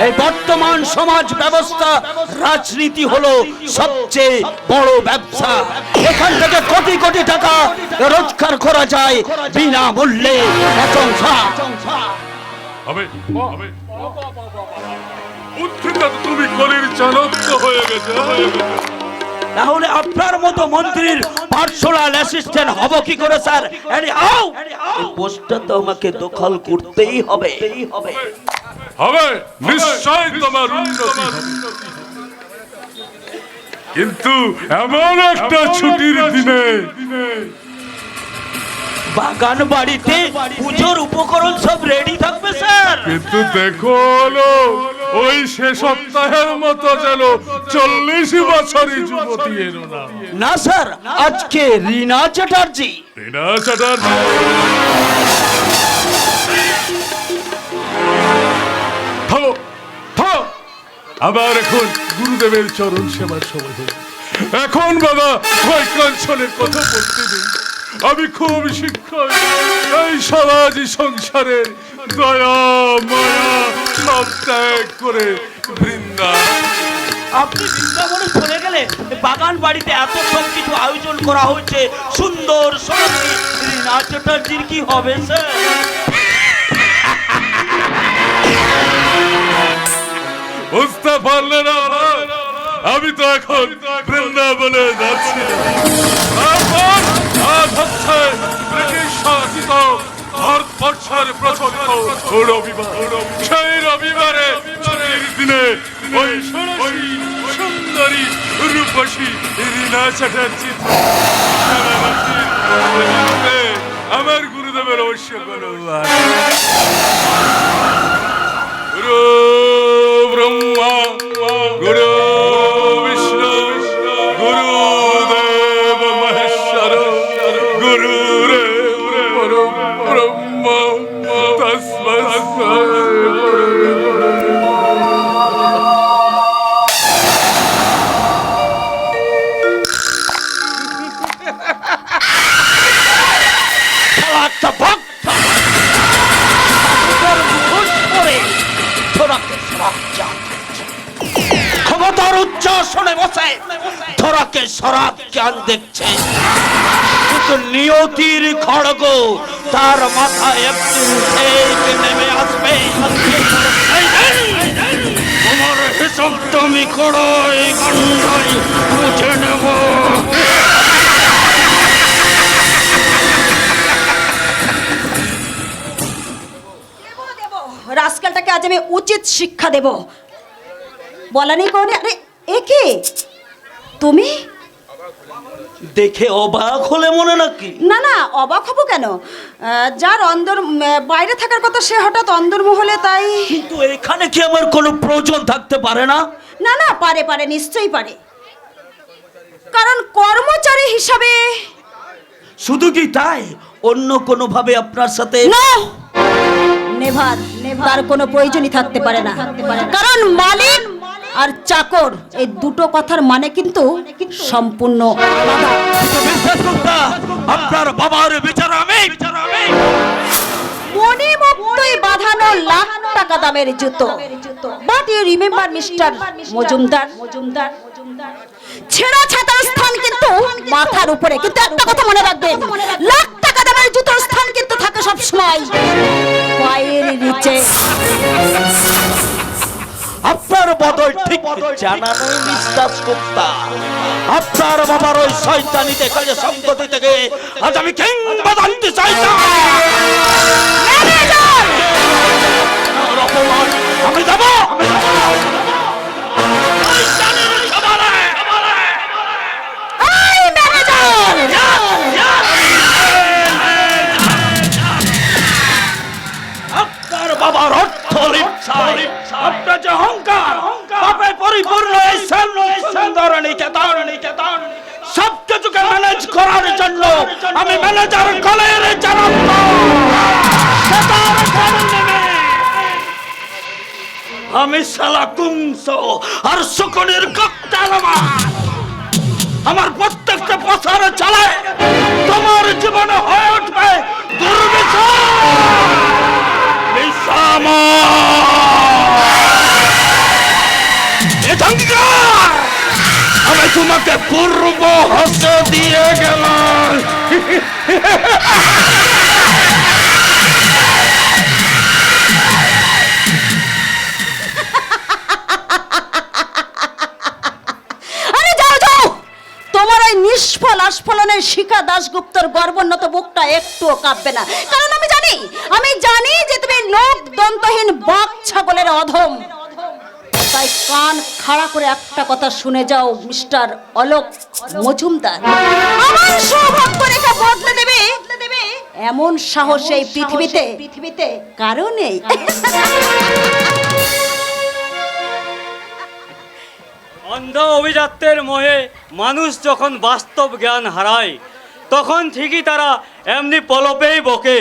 এই বর্তমান সমাজ ব্যবস্থা, রাজনীতি হলো সবচেয়ে বড় ব্যবসা। এখান থেকে কোটি কোটি টাকা রোজগার করা যায় বিনামূল্যে। তুমি কলির চাণক্য হয়ে গেছে। তাহলে আপনার মতো মন্ত্রীর পার্সোনাল অ্যাসিস্ট্যান্ট হব কি করে স্যার? এই পোস্টটা তো আমাকে দখল করতেই হবে। হবে, নিশ্চয় তোমার উন্নতি হবে। কিন্তু এমন একটা ছুটির দিনে বাগান বাড়িতে পুজোর উপকরণ সব রেডি থাকবে স্যার। কিন্তু দেখো ওই সে সপ্তাহের মতো যেন 40 বছরই যুবতী এলো না। না স্যার, আজকে রীনা চ্যাটার্জি। রীনা চ্যাটার্জি আবার এখন গুরুদেবের চরণ সেবার সময় হল। এখন বাবা ওই কাঞ্চনের কথা বলতে নেই। আমি খুব শিক্ষক, এই সমাজ সংসারের দয়া মায়া সব ত্যাগ করে বৃন্দাবন। আপনি বৃন্দাবনে চলে গেলে বাগান বাড়িতে এত সব কিছু আয়োজন করা হয়েছে, সুন্দর সুন্দরী রীনা চ্যাটার্জির কি হবে স্যার? বুঝতে পারলে না? আমি তো এখন বৃন্দাবনে যাচ্ছি। আজ হচ্ছে ব্রিটিশ শাসিত ভারতবর্ষের প্রচলিত রবিবার। সেই রবিবারে ছুটির দিনে ওই সুন্দরী রূপসী রীনা চ্যাটার্জি আমার গুরুদেবের অবশ্য গুরু ব্রহ্মা গুরু সিংহাসনে বসে ধরাকে সরাব জ্ঞান দেখছে, কিন্তু নিয়তির খড়গ তার মাথায় একদিন ঠিক নেমে আসবে। তোমার হিসাব তুমি করো, এই গন্ডাই মুছে নেব। রাস্কেলটাকে আজ আমি উচিত শিক্ষা দেব। বলা নেই কোনে। আরে এ কে তুমি? দেখে অবাক হলে মনে নাকি? না না, অবাক হব কেন? যার অন্দর বাইরে থাকার কথা সে হঠাৎ অন্দরমহলে, তাই। কিন্তু এখানে কি আমার কোনো প্রয়োজন থাকতে পারে না? না না, পারে পারে, নিশ্চয়ই পারে। কারণ কর্মচারী হিসাবে। শুধু কি তাই, অন্য কোনো ভাবে আপনার সাথে? না, নেভার, তার কোনো প্রয়োজনই থাকতে পারে না। কারণ মালিক আর চাকর এই দুটো কথার মানে কিন্তু সম্পূর্ণ আলাদা। আপনার বাবার বিচার আমি মণিমুক্তই বাঁধানো লাখ টাকা দামের জুতো। But you remember mister Majumdar, ছেঁড়া ছাতার স্থান কিন্তু মাথার উপরে। কিন্তু একটা কথা মনে রাখবেন, লাখ টাকা দামের জুতোর স্থান কিন্তু থাকে সব সময় পায়ের নিচে। আপনার বদল ঠিক জানা নেই মিস্টার গুপ্তা। আপনার বাবার ওই শয়তানিতে কাজে সম্পত্তি থেকে আজ আমি কিংবদন্তি চাই না। অপমান আমি দেব। আপনার বাবার অর্থ লিপ্সায় আপনার যে অহংকার পাপে পরিপূর্ণ এই সুন্দর নিকেতন সব কিছুকে ম্যানেজ করার জন্য আমি ম্যানেজার কলের চালান্ত আমি শালা কুংস আর শকুনের ককটেল। আমার প্রত্যেকটা পথের চালায় তোমার জীবনে হয়ে উঠবে আমি তোমাকে পূর্ব হস্তে দিয়ে গেলাম। নিষ্ফল আস্ফলনের শিখা দাশগুপ্তর গর্বোন্নত বুকটা একটুও কাঁপবে না। কারণ আমি জানি যে তুমি লোক দন্তহীন বাঘ ছাগলের অধম। তাই কান খাড়া করে একটা কথা শুনে যাও মিস্টার অলোক মজুমদার, আমার সৌভাগ্য রেখা বদলে দেবে এমন সাহস এই পৃথিবীতে কারো নেই। অন্ধ অভিজাত্যের মোহে মানুষ যখন বাস্তব জ্ঞান হারায় তখন ঠিকই তারা এমনি পলপেই বকে।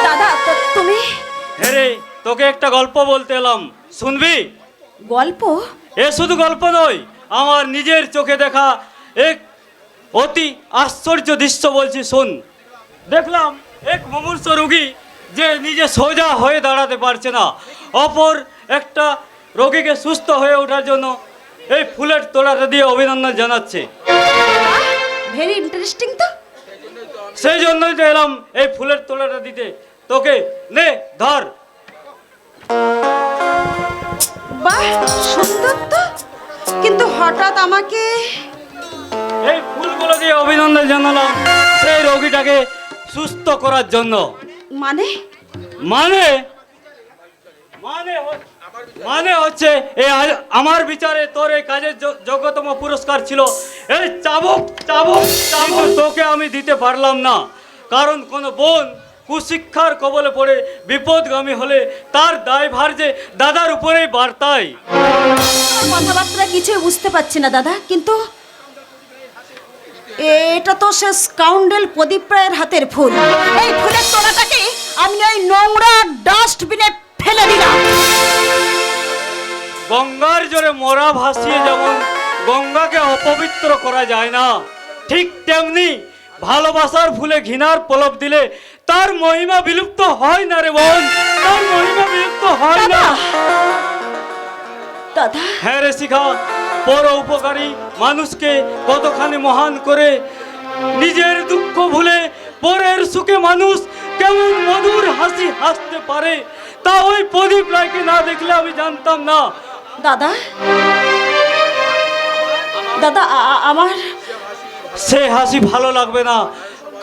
দাদা তুমি? হ্যাঁ রে, তোকে একটা গল্প বলতে এলাম, শুনবি? গল্প? এ শুধু গল্প নয়, আমার নিজের চোখে দেখা এক অতি আশ্চর্য দৃশ্য বলছি, শোন। দেখলাম এক মুমূর্ষ রোগী যে নিজে সোজা হয়ে দাঁড়াতে পারছে না, অপর একটা রোগীকে সুস্থ হয়ে ওঠার জন্য এই ফুলের তোড়াটা দিয়ে অভিনন্দন জানাচ্ছে। ভেরি ইন্টারেস্টিং তো। সেই জন্যই তো এলাম এই ফুলের তোড়াটা দিতে তোকে। নে ধর। বাহ, সুন্দর তো। কিন্তু হঠাৎ আমাকে এই ফুলগুলো দিয়ে অভিনন্দন জানালাম সেই রোগীটাকে সুস্থ করার জন্য। মানে মানে মানে হচ্ছে আমার বিচারে তোর এই কাজের যোগ্যতম পুরস্কার ছিল এই চাবুক। তোকে আমি দিতে পারলাম না, কারণ কোনো বোন কুশিক্ষার কবলে পড়ে বিপদগামী হলে তার দায়ভার যে দাদার উপরেই বার্তায়। কথাবার্তা কিছুই বুঝতে পারছি না দাদা, কিন্তু এটা তো সে স্কাউন্ডেল প্রদীপ রায়ের হাতের ফুল। এই ফুলের তোড়াটাকে আমি ওই নোংরা ডাস্টবিনে ফেলে দিলাম। গঙ্গার জোরে মরা ভাসিয়ে যেমন গঙ্গাকে অপবিত্র করা যায় না, ঠিক তেমনি ভালোবাসার ফুলে ঘৃণার পলব দিলে তার মহিমা বিলুপ্ত হয় না রে বোন, তার মহিমা বিলুপ্ত হয় না। দাদা। হ্যাঁ রে শিখা, পর উপকারী মানুষকে কতখানি মহান করে, নিজের দুঃখ ভুলে পরের সুখে মানুষ কেমন মধুর হাসি হাসতে পারে, তা ওই প্রদীপ রায়কে না দেখলে আমি জানতাম না। দাদা, দাদা আমার সে হাসি ভালো লাগবে না,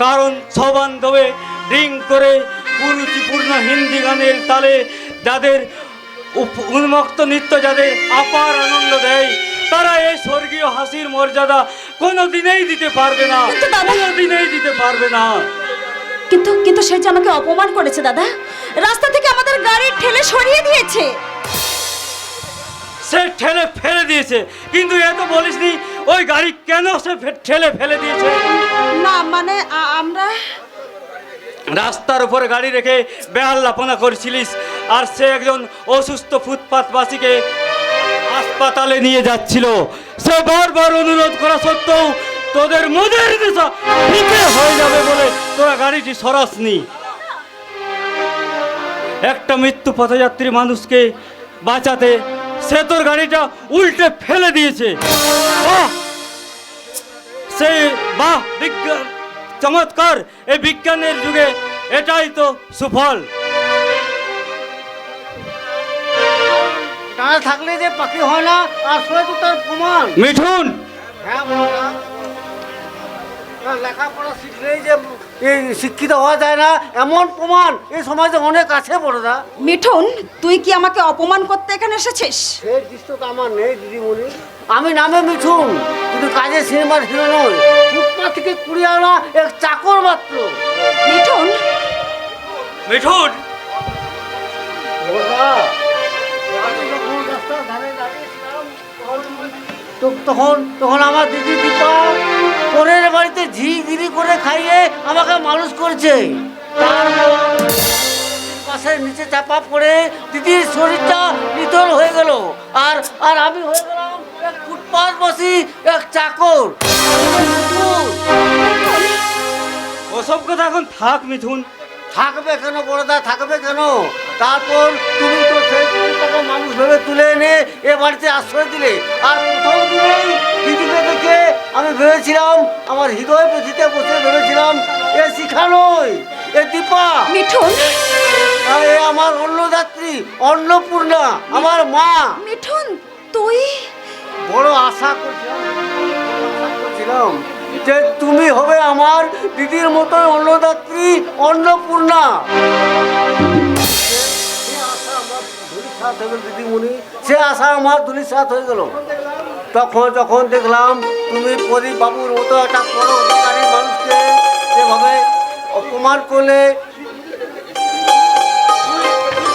কারণ সবান্ধবে ড্রিঙ্ক করে কুরুচিপূর্ণ হিন্দি গানের তালে যাদের উন্মুক্ত নৃত্য যাদের আপার আনন্দ দেয়, তারা এই স্বর্গীয় হাসির মর্যাদা কোনো দিনেই দিতে পারবে না, কোনো দিনেই দিতে পারবে না। কিন্তু কিন্তু সে যে আমাকে অপমান করেছে দাদা, রাস্তা থেকে আমাদের গাড়ি ঠেলে সরিয়ে দিয়েছে। সে ঠেলে ফেলে দিয়েছে, কিন্তু এত বলিসনি ওই গাড়ি কেন সে ঠেলে ফেলে দিয়েছে? না মানে আমরা রাস্তার উপরে গাড়ি রেখে বেহাল্লাপনা করেছিলিস, আর সে একজন অসুস্থ ফুটপাতবাসীকে হাসপাতালে নিয়ে যাচ্ছিল। সে বারবার অনুরোধ করা সত্ত্বেও তোদের মদের নেশা ফিকে হয়ে যাবে বলে তোরা গাড়িটি সরাসনি। একটা মৃত্যু পথযাত্রী মানুষকে বাঁচাতে সে তোর গাড়িটা উল্টে ফেলে দিয়েছে। সে বাহ, বিজ্ঞান চমৎকার! এই বিজ্ঞানের যুগে এটাই তো সুফল। ডানা থাকলে যে পাখি হয় না, আসলে তো তার প্রমাণ। মিঠুন, হ্যাঁ বড়দা, লেখাপড়া শিখলেই যে এই শিক্ষিত হওয়া যায় না এমন প্রমাণ এই সমাজে অনেক আছে বড়দা। মিঠুন, তুই কি আমাকে অপমান করতে এখানে এসেছিস? সেই দৃশ্য তো আমার নেই দিদিমণি। আমি নামে মিঠুন, কিন্তু কাজে সিনেমার হিরো নয়। ফুটপাথ থেকে কুড়িয়ে আনা এক চাকর মাত্র। মিঠুন, মিঠুন, বড়দা, আমি যখন রাস্তার ধারে দাঁড়িয়েছিলাম, তখন তখন আমার দিদি দীপা পরের বাড়িতে ঝিগিরি করে খাইয়ে আমাকে মানুষ করছে। পাশের নিচে চাপা পড়ে দিদির শরীরটা নিথর হয়ে গেল, আর আর আমি হয়ে গেলাম এক ফুটপাত বসি এক চাকর। ওসব কথা এখন থাক মিঠুন। থাকবে কেন বড়দা, থাকবে কেন? তারপর তুমি তো সেই টাকা মানুষ ভেবে তুলে এনে এ বাড়িতে আশ্রয় দিলে, আর প্রথম দিনেই দিদিকে দেখে আমি ভেবেছিলাম, আমার হৃদয় পেছিতে বসে ভেবেছিলাম এ শিখা নয়, এ দীপা। মিঠুন, আর এ আমার অন্নদাত্রী, অন্নপূর্ণা, আমার মা। মিঠুন, তুই বড় আশা করছিলাম যে তুমি হবে আমার দিদির মতোই অন্নদাত্রী, অন্নপূর্ণা। দিদিমণি, সে আশা আমার ধূলিসাৎ হয়ে গেল। তখন যখন দেখলাম তুমি প্রদীপ বাবুর মতো একটা বড় অধিকারী মানুষকে যেভাবে অপমান করলে।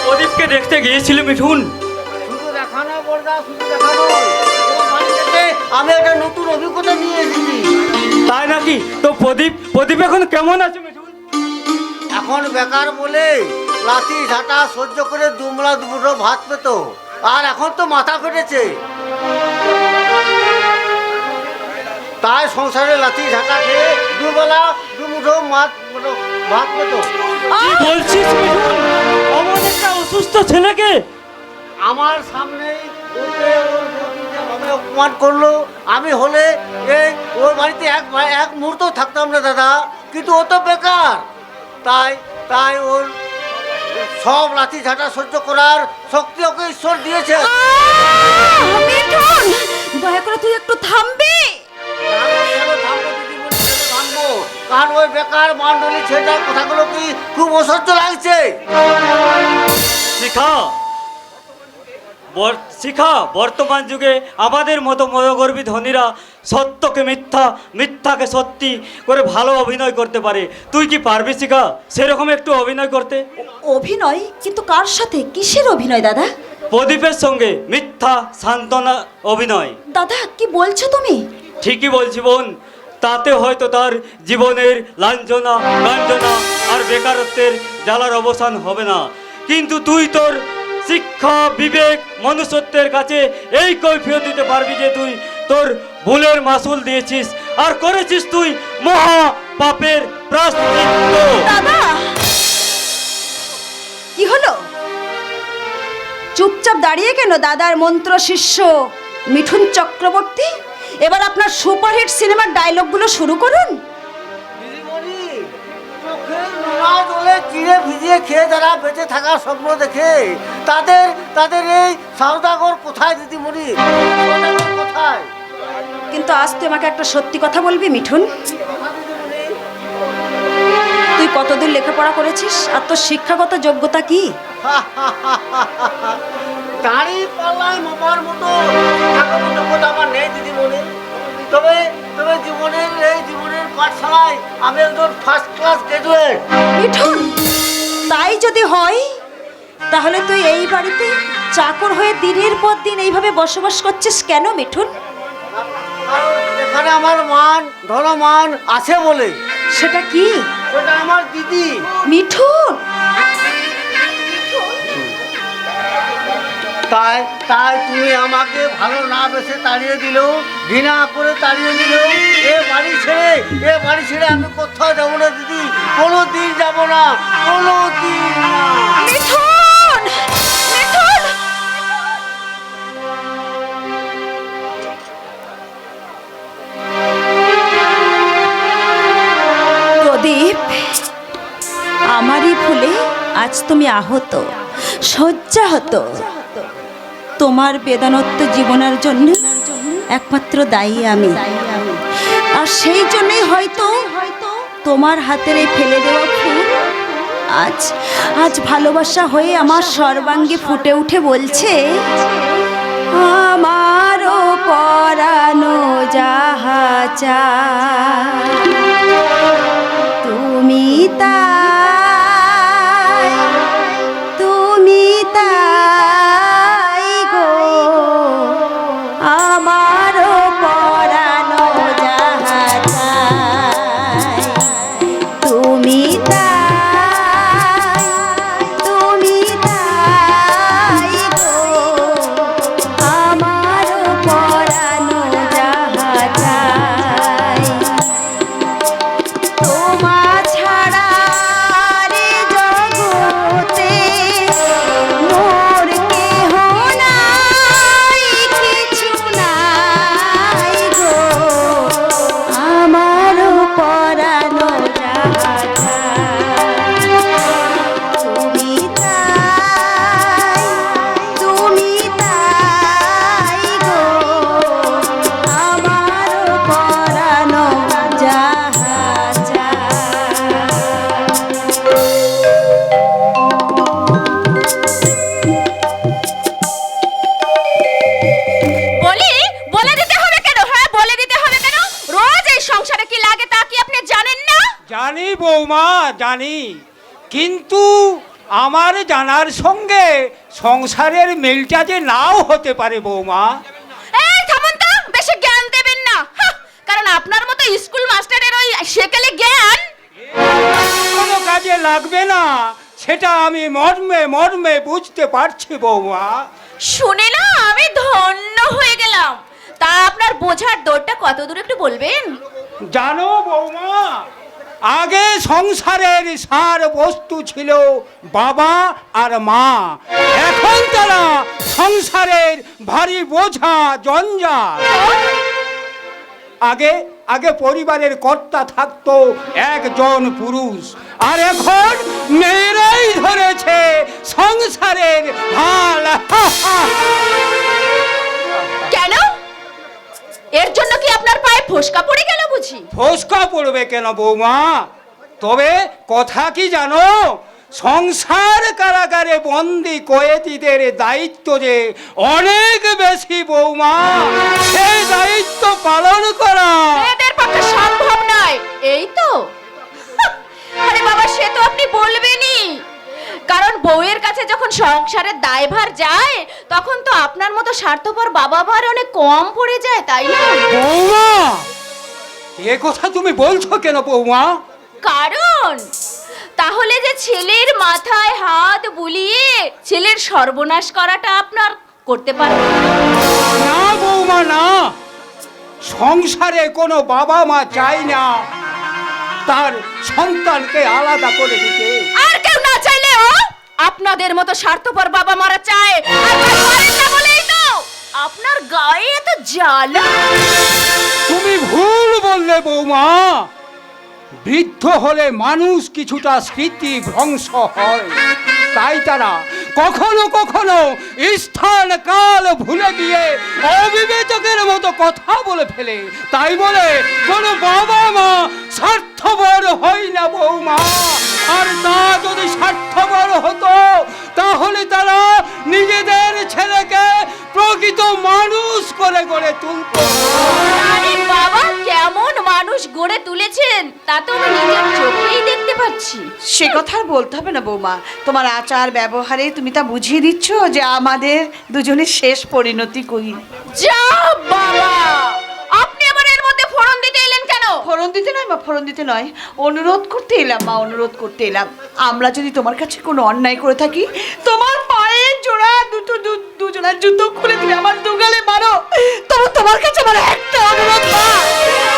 প্রদীপকে দেখতে গিয়েছিল মিঠুন? শুধু দেখানো বড়দা, শুধু দেখানো। আমি একটা নতুন অভিজ্ঞতা নিয়ে এসেছি। তাই নাকি? তো প্রদীপ এখন কেমন আছে মিঠুন? এখন বেকার বলে লাঠি ঝাঁটা সহ্য করে দুমলা দুমুঠো ভাত পেত, আর এখন তো মাথা ফেটেছে। তাই সংসারে লাঠি ঝাঁটা খেয়ে দুবেলা দুমুঠো ভাত পেত। কি বলছিস মিঠুন? অমন একটা অসুস্থ ছেলেকে আমার সামনেই ওকে ওর বন্ধু যেভাবে অপমান করলো, আমি হলে এই ওর বাড়িতে এক মুহূর্ত থাকতাম না দাদা। কিন্তু ও তো বেকার, তাই ওর সব লাঠি ঝাঁটা সহ্য করার শক্তি ওকে ঈশ্বর দিয়েছে। মিঠুন, দয়া করে তুই একটু থামবি। কারণ ওই বেকার মান্ডলি ছেলেটার কথাগুলো কি খুব অসহ্য লাগছে। শিখা, বর্তমান যুগে আমাদের মতো মনোগর্বী ধনীরা সত্যকে মিথ্যা, মিথ্যাকে সত্যি করে ভালো অভিনয় করতে পারে। তুই কি পারবি শিখা সেরকম একটু অভিনয় করতে? অভিনয়? কিন্তু কার সাথে? কিসের অভিনয় দাদা? প্রদীপের সঙ্গে মিথ্যা সান্ত্বনা অভিনয়। দাদা, কি বলছো তুমি? ঠিকই বলছি বোন। তাতে হয়তো তার জীবনের লাঞ্ছনা, লাঞ্ছনা আর বেকারত্বের জ্বালার অবসান হবে না, কিন্তু তুই তোর শিক্ষা, বিবেক, মনুষ্যত্বের কাছে এই কৈফিয়ত দিতে পারবি যে তুই তোর ভুলের মাসুল দিয়েছিস আর করেছিস তুই মহা পাপের প্রায়শ্চিত্ত। দাদা, কি হলো? চুপচাপ দাঁড়িয়ে কেন? দাদার মন্ত্র শিষ্য মিঠুন চক্রবর্তী, এবার আপনার সুপারহিট সিনেমার ডায়লগগুলো শুরু করুন। দিদিমণি, চোখের নোনা জলে চিড়ে ভিজিয়ে খেয়ে যারা বেঁচে থাকার স্বপ্ন দেখে তাদের এই সওদাগর কোথায় দিদিমণি? সওদাগর কোথায়? কিন্তু আজ তুই আমাকে একটা সত্যি কথা বলবি মিঠুন? তুই কতদূর লেখাপড়া করেছিস আর তোর শিক্ষাগত যোগ্যতা কি? দাঁড়ি পাল্লায় মামার মতো শিক্ষাগত যোগ্যতা আমার নেই দিদিমণি। তবে তবে জীবনের পাঠশালায় আমি একজন ফার্স্ট ক্লাস গ্রাজুয়েট। মিঠুন, তাই যদি হয় তাহলে তুই এই বাড়িতে চাকর হয়ে দিনের পর দিন এইভাবে বসবাস করছিস কেন মিঠুন? কারণ এখানে আমার মান ধনমান আছে বলে। সেটা কি? সেটা আমার দিদি। মিঠুন, তাই তুমি আমাকে ভালো না বেসে তাড়িয়ে দিলেও, ঘৃণা করে তাড়িয়ে দিলেও এ বাড়ি ছেড়ে আমি কোথাও যাবো না দিদি, কোনো দিন যাবো না, কোনো দিন না। মিঠুন, মিঠুন! প্রদীপ, আমারই ভুলে আজ তুমি আহত, শয্যাহত। তোমার বেদনত্ব জীবনের জন্য একমাত্র দায়ী আমি, আর সেই জন্যই হয়তো তোমার হাতের এই ফেলে দেওয়া ফুল আজ ভালোবাসা হয়ে আমার সর্বাঙ্গে ফুটে উঠে বলছে, আমারও পরানো যাহা চায় তুমি তাই, তুমি তাই গো, আমারও পরানো যাহা চায় তুমি তাই, তুমি তাই গো, আমারও পরানো যাহা চায় তোমা ছাড়া রে জগতে মোর কেহ নাই, কিছু নাই গো, আমারও পরানো যাহা চায় তুমি তাই, তুমি তাই গো, আমারও পরানো যাহা চায়। বলে দিতে হবে কেন? হ্যাঁ, বলে দিতে হবে কেন? রোজ এই সংসারে কি লাগে তা কি আপনি জানেন না? জানি বৌমা, জানি, কিন্তু আমার জানার সঙ্গে সংসারের মিলটা যে নাও হতে পারে বৌমা। এই থামুন তো, বেশি জ্ঞান দেবেন না। হাহ, কারণ আপনার মতো স্কুল মাস্টারের ওই সেকেলে জ্ঞান কোনো কাজে লাগবে না, সেটা আমি মর্মে মর্মে বুঝতে পারছি বৌমা। শুনে না আমি ধন্য হয়ে গেলাম। তা আপনার বোঝার দৌড়টা কত দূর একটু বলবেন? জানো বৌমা, আগে সংসারের সার বস্তু ছিল বাবা আর মা, এখন তারা সংসারের ভারী বোঝা জঞ্জাল। আগে পরিবারের কর্তা থাকতো একজন পুরুষ, আর এখন মেয়েরাই ধরেছে সংসারের হাল। কেন? এর জন্য কি আপনার পায়ে ফোসকা পড়ে গেল বুঝি? ফোসকা পড়বে কেন বৌমা? তবে কথা কি জানো, সংসার কারাগারে বন্দি কয়েদিদের দায়িত্ব যে অনেক বেশি বৌমা, সেই দায়িত্ব পালন করা এদের পক্ষে সম্ভব নয়, এই তো। আরে বাবা, সে তো আপনি বলবেনই, কারণ বউয়ের কাছে যখন সংসারের দায়ভার যায় তখন তো আপনার মতো স্বার্থপর বাবা ভার অনেক কম পড়ে যায়, তাই না? বৌমা, এ কথা তুমি বলছো কেন বৌমা? কারণ তাহলে যে ছেলের মাথায় হাত বুলিয়ে ছেলের সর্বনাশ করাটা আপনার করতে পারবেন না বৌমা, না, সংসারে কোনো বাবা মা চাই না তার সন্তানকে আলাদা করে দিতে। আর কেউ না চাইলেও আপনাদের মতো স্বার্থপর বাবা মারা চায়, আর তাই পারেন না বলেই তো আপনার গায়ে এত জ্বালা? তুমি ভুল বললে বৌমা। বৃদ্ধ হলে মানুষ কিছুটা স্মৃতি ভ্রংশ হয়, তাই তারা কখনো কখনো স্থান কাল ভুলে গিয়ে অবিবেচকের মতো কথা বলে ফেলে। তাই বলে কোনো বাবা মা স্বার্থপর হয় না বৌমা। আর তা যদি স্বার্থপর হতো তাহলে তারা নিজেদের ছেলেকে প্রকৃত মানুষ করে গড়ে তুলত। আরে বাবা, কেমন মানুষ গড়ে তুলেছেন তা তো আমি নিজের চোখেই দেখতে পাচ্ছি। সে কথা আর বলতে হবে না বৌমা, তোমার আচার ব্যবহারে তুমি তা বুঝিয়ে দিচ্ছ যে আমাদের দুজনের শেষ পরিণতি কই। যা বাবা, আপনি আবার এর মধ্যে ফোড়ন দিতে এলেন কেন? ফোড়ন দিতে নয় মা, ফোড়ন দিতে নয়, অনুরোধ করতে এলাম মা, অনুরোধ করতে এলাম। আমরা যদি তোমার কাছে কোনো অন্যায় করে থাকি, তোমার পায়ের জোড়া দুজোড়া জুতো খুলে তুমি আমার দুগালে মারো, তবু তোমার কাছে আমার একটা অনুরোধ মা,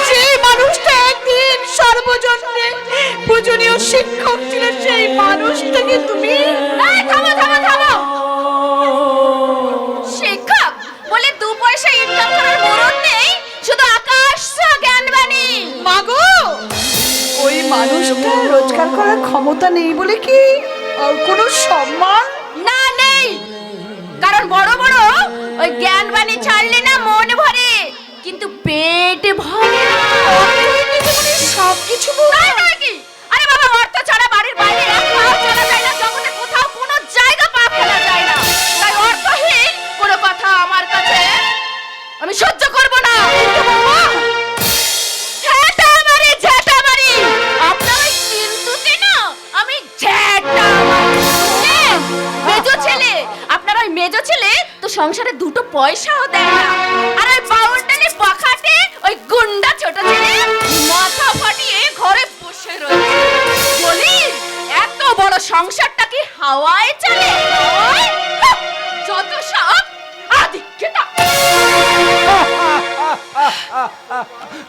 সেই মানুষটা একদিন সর্বজন্মে পূজনীয় শিক্ষক ছিল, সেই মানুষটাকে তুমি থামো থামো থামো। শিক্ষক বলে 2 পয়সা ইনকাম করার মরণ নেই, শুধু আকাশ ছোঁয়া জ্ঞানবাণী। মাগো, ওই মানুষটা রোজগার করার ক্ষমতা নেই বলে কি আর কোনো সম্মান? না, নেই। কারণ বড় বড় ওই জ্ঞানবাণী ছাড়লে না মন ভরে, কিন্তু পেট ভরে না। সব কিছু কি? আরে বাবা, অর্থ ছাড়া বাড়ির বাইরে এক পাও চলা যায় না, জগতে কোথাও কোনো জায়গা পা ফেলা যায় না। তাই অর্থহীন কোনো কথা আমার কাছে আমি সহ্য করব না। ঝেঁটামারি ঝেঁটামারি, আপনার ওই কিন্তুতে না আমি ঝেঁটামারি। মেজো ছেলে, আপনার ওই মেজো ছেলে তো সংসারে 2 পয়সাও দেয় না। আর ওই বাউলটানি পাখাটে ওই গুন্ডা ছোট ছেলে মাথা ফাটিয়ে ঘরে বসে রয়েছে। বলি, এত বড় সংসারটা কি হাওয়ায় চলে? যত সব আদিক্ষেতা।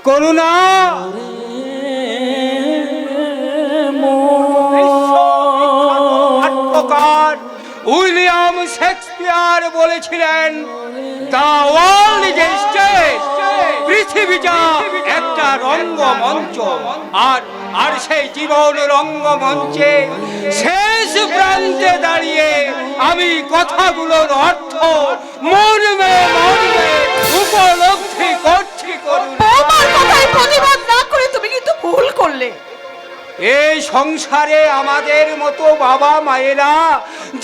করুণা, উইলিয়াম শেক্সপিয়ার বলেছিলেন, the world is a stage, পৃথিবীটা একটা রঙ্গমঞ্চ। আর সেই জীবন রঙ্গমঞ্চে শেষ প্রান্তে দাঁড়িয়ে আমি কথাগুলোর অর্থ মর্মে মর্মে উপলব্ধি করছি। করুণা, আমার কথায় প্রতিবাদ না করে তুমি কিন্তু ভুল করলে। এই সংসারে আমাদের মতো বাবা মায়েরা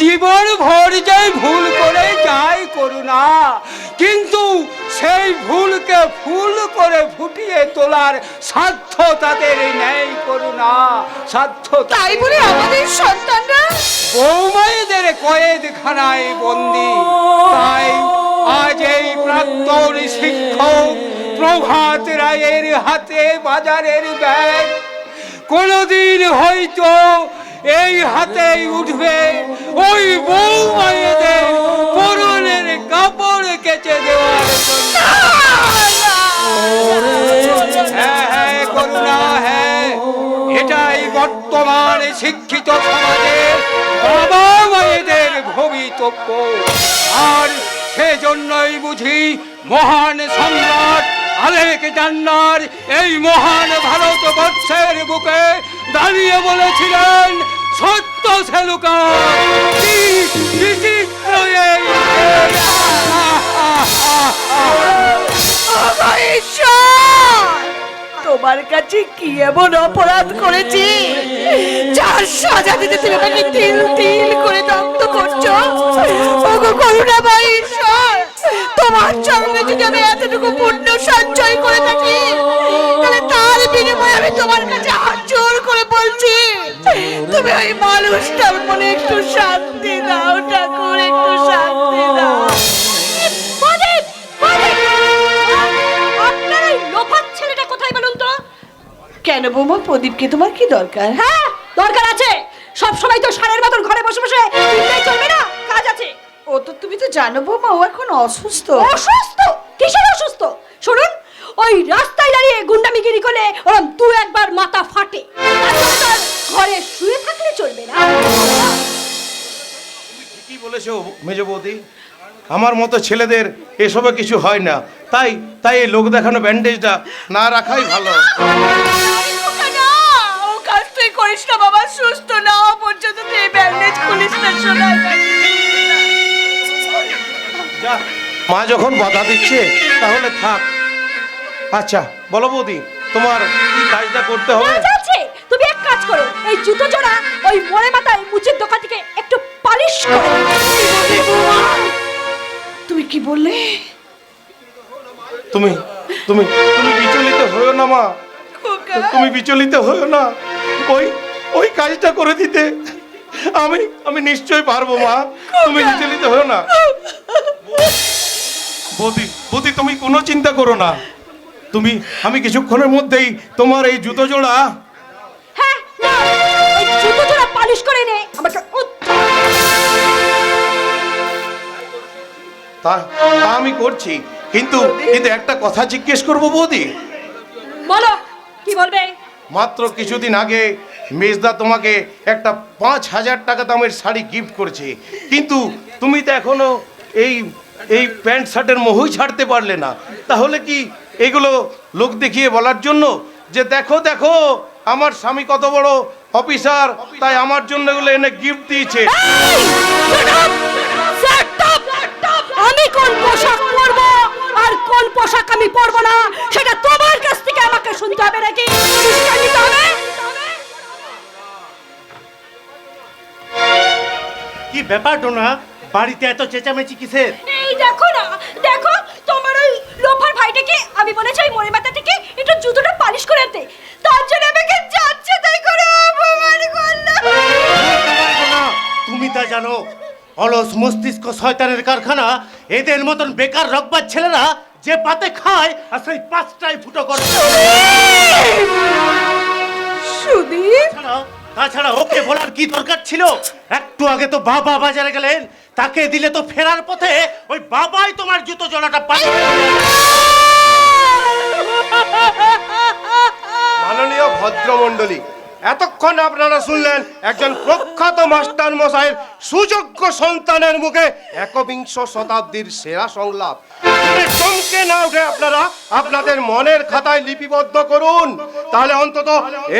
জীবন ভর যে ভুল করে যায় করুণা, কিন্তু সেই ভুলকে ফুল করে ফুটিয়ে তোলার সাধ্য তাদের নেই করুণা, সাধ্য। তাই বলে আমাদের সন্তানরা বৌমায়েদের কয়েদখানায় বন্দী। তাই আজ এই প্রাক্তন শিক্ষক প্রভাত রায়ের হাতে বাজারের ব্যাগ কোনদিন হয়তো এই হাতেই উঠবে ওই বউ মায়েদের পরনের কাপড় কেচে দেওয়ার জন্য। হ্যাঁ হ্যাঁ করুণা, হ্যাঁ, এটাই বর্তমান শিক্ষিত সমাজের বাবা মায়েদের ভবিতব্য। আর সেজন্যই বুঝি মহান সম্রাট আলেকজান্ডার এই মহান ভারতবর্ষের বুকে দাঁড়িয়ে বলেছিলেন, সত্য সে লুকায় বিচিত্র এই দেশ। তোমার কাছে কি এমন অপরাধ করেছি যার সাজা দিতে তুমি আমাকে তিল তিল করে দগ্ধ করছো? ওগো করুণা ভাই, ঈশ্বর, তোমার চরণে যদি আমি এতটুকু পুণ্য সঞ্চয় করে থাকি, তাহলে তার বিনিময়ে আমি তোমার কাছে হাত জোর করে বলছি, তুমি ওই মানুষটার মনে একটু শান্তি দাও ঠাকুর, একটু শান্তি দাও। আপনার ওই লোফার ছেলেটা কোথায় বলুন তো? কেন বৌমা, প্রদীপকে তোমার কি দরকার? হ্যাঁ, দরকার আছে। সব সময় তো সারের মতন ঘরে বসে বসে চিন্তাই চলবে না, কাজ আছে। ও তো তুমি তো জানো বৌমা, ও এখন অসুস্থ। অসুস্থ? কিসের অসুস্থ? শুনুন, ওই রাস্তায় দাঁড়িয়ে গুন্ডামিগিরি করলে ওরম 2-1 মাথা ফাটে। ঘরে শুয়ে থাকলে চলবে না। ঠিকই বলেছো মেজ বৌদি। আমার মতো ছেলেদের এসবে কিছু হয় না, তাই তাই এই লোক দেখানো ব্যান্ডেজটা না রাখাই ভালো। না, ও কাজ তুই করিস না বাবা, সুস্থ না হওয়া পর্যন্ত তুই এই ব্যান্ডেজ খুলিস না, শোনা। যা, মা যখন বাধা দিচ্ছে তাহলে থাক। আচ্ছা বলো বৌদি, তোমার কি কাজটা করতে হবে? যাচ্ছে, তুমি এক কাজ করো, এই জুতো জোড়া ওই মোড়ে মাথায় মুচির দোকান থেকে একটু পালিশ করো। তুমি কি বললে? তুমি তুমি তুমি বিচলিত হয়েও না মা, তুমি বিচলিত হয়েও না। ওই ওই কাজটা করে দিতে আমি আমি নিশ্চয়ই পারবো মা, তুমি বিচলিত হয়েও না। বৌদি বৌদি তুমি কোনো চিন্তা করো না, আমি কিছুক্ষণের মধ্যেই তোমার এই জুতো জোড়া হ্যাঁ না, ওই জুতো জোড়া পালিশ করে নে আমাকে। তা তা আমি করছি, কিন্তু কিন্তু একটা কথা জিজ্ঞেস করবো বৌদি। বলো, কি বলবে? মাত্র কিছুদিন আগে মেজদা তোমাকে একটা 5,000 টাকা দামের শাড়ি গিফট করেছে, কিন্তু তুমি তো এখনো এই এই প্যান্ট শার্টের মোহই ছাড়তে পারলে না। তাহলে কি এগুলো লোক দেখিয়ে বলার জন্য যে দেখো দেখো আমার স্বামী কত বড় অফিসার, তাই আমার জন্য এগুলো এনে গিফট দিয়েছে? আমি কোন পোশাক পরবো আর কোন পোশাক আমি পরবো না সেটা তোমার কাছ থেকে আমাকে শুনতে হবে নাকি? নিতে হবে? কি ব্যাপার ডোনা, বাড়িতে এত চেঁচামেচি কিসের? এই দেখো না, দেখো তোমার ওই লোফার ভাইটাকে আমি বলেছি ওই মোড়ে মাথা থেকে একটু জুতোটা পালিশ করে আনতে, তার জন্য আমাকে যাচ্ছে তাই করে অপমান করলো। তুমি তা জানো, অলস মস্তিষ্ক শয়তানের কারখানা। এদের মতন বেকার রকবার ছেলেরা যে পাতে খায় আর সেই পাঁচটায় ফুটো করে। সুদীপ, তাছাড়া ওকে বলার কি দরকার ছিল? একটু আগে তো বাবা বাজারে গেলেন, তাকে দিলে তো ফেরার পথে ওই বাবাই তোমার জুতো জোড়াটা পায়। মাননীয় ভদ্রমণ্ডলী, এতক্ষণ আপনারা শুনলেন একজন প্রখ্যাত মাস্টার মশাইয়ের সুযোগ্য সন্তানের মুখে একবিংশ শতাব্দীর সেরা সংলাপ। চমকে না উঠে আপনারা আপনাদের মনের খাতায় লিপিবদ্ধ করুন, তাহলে অন্তত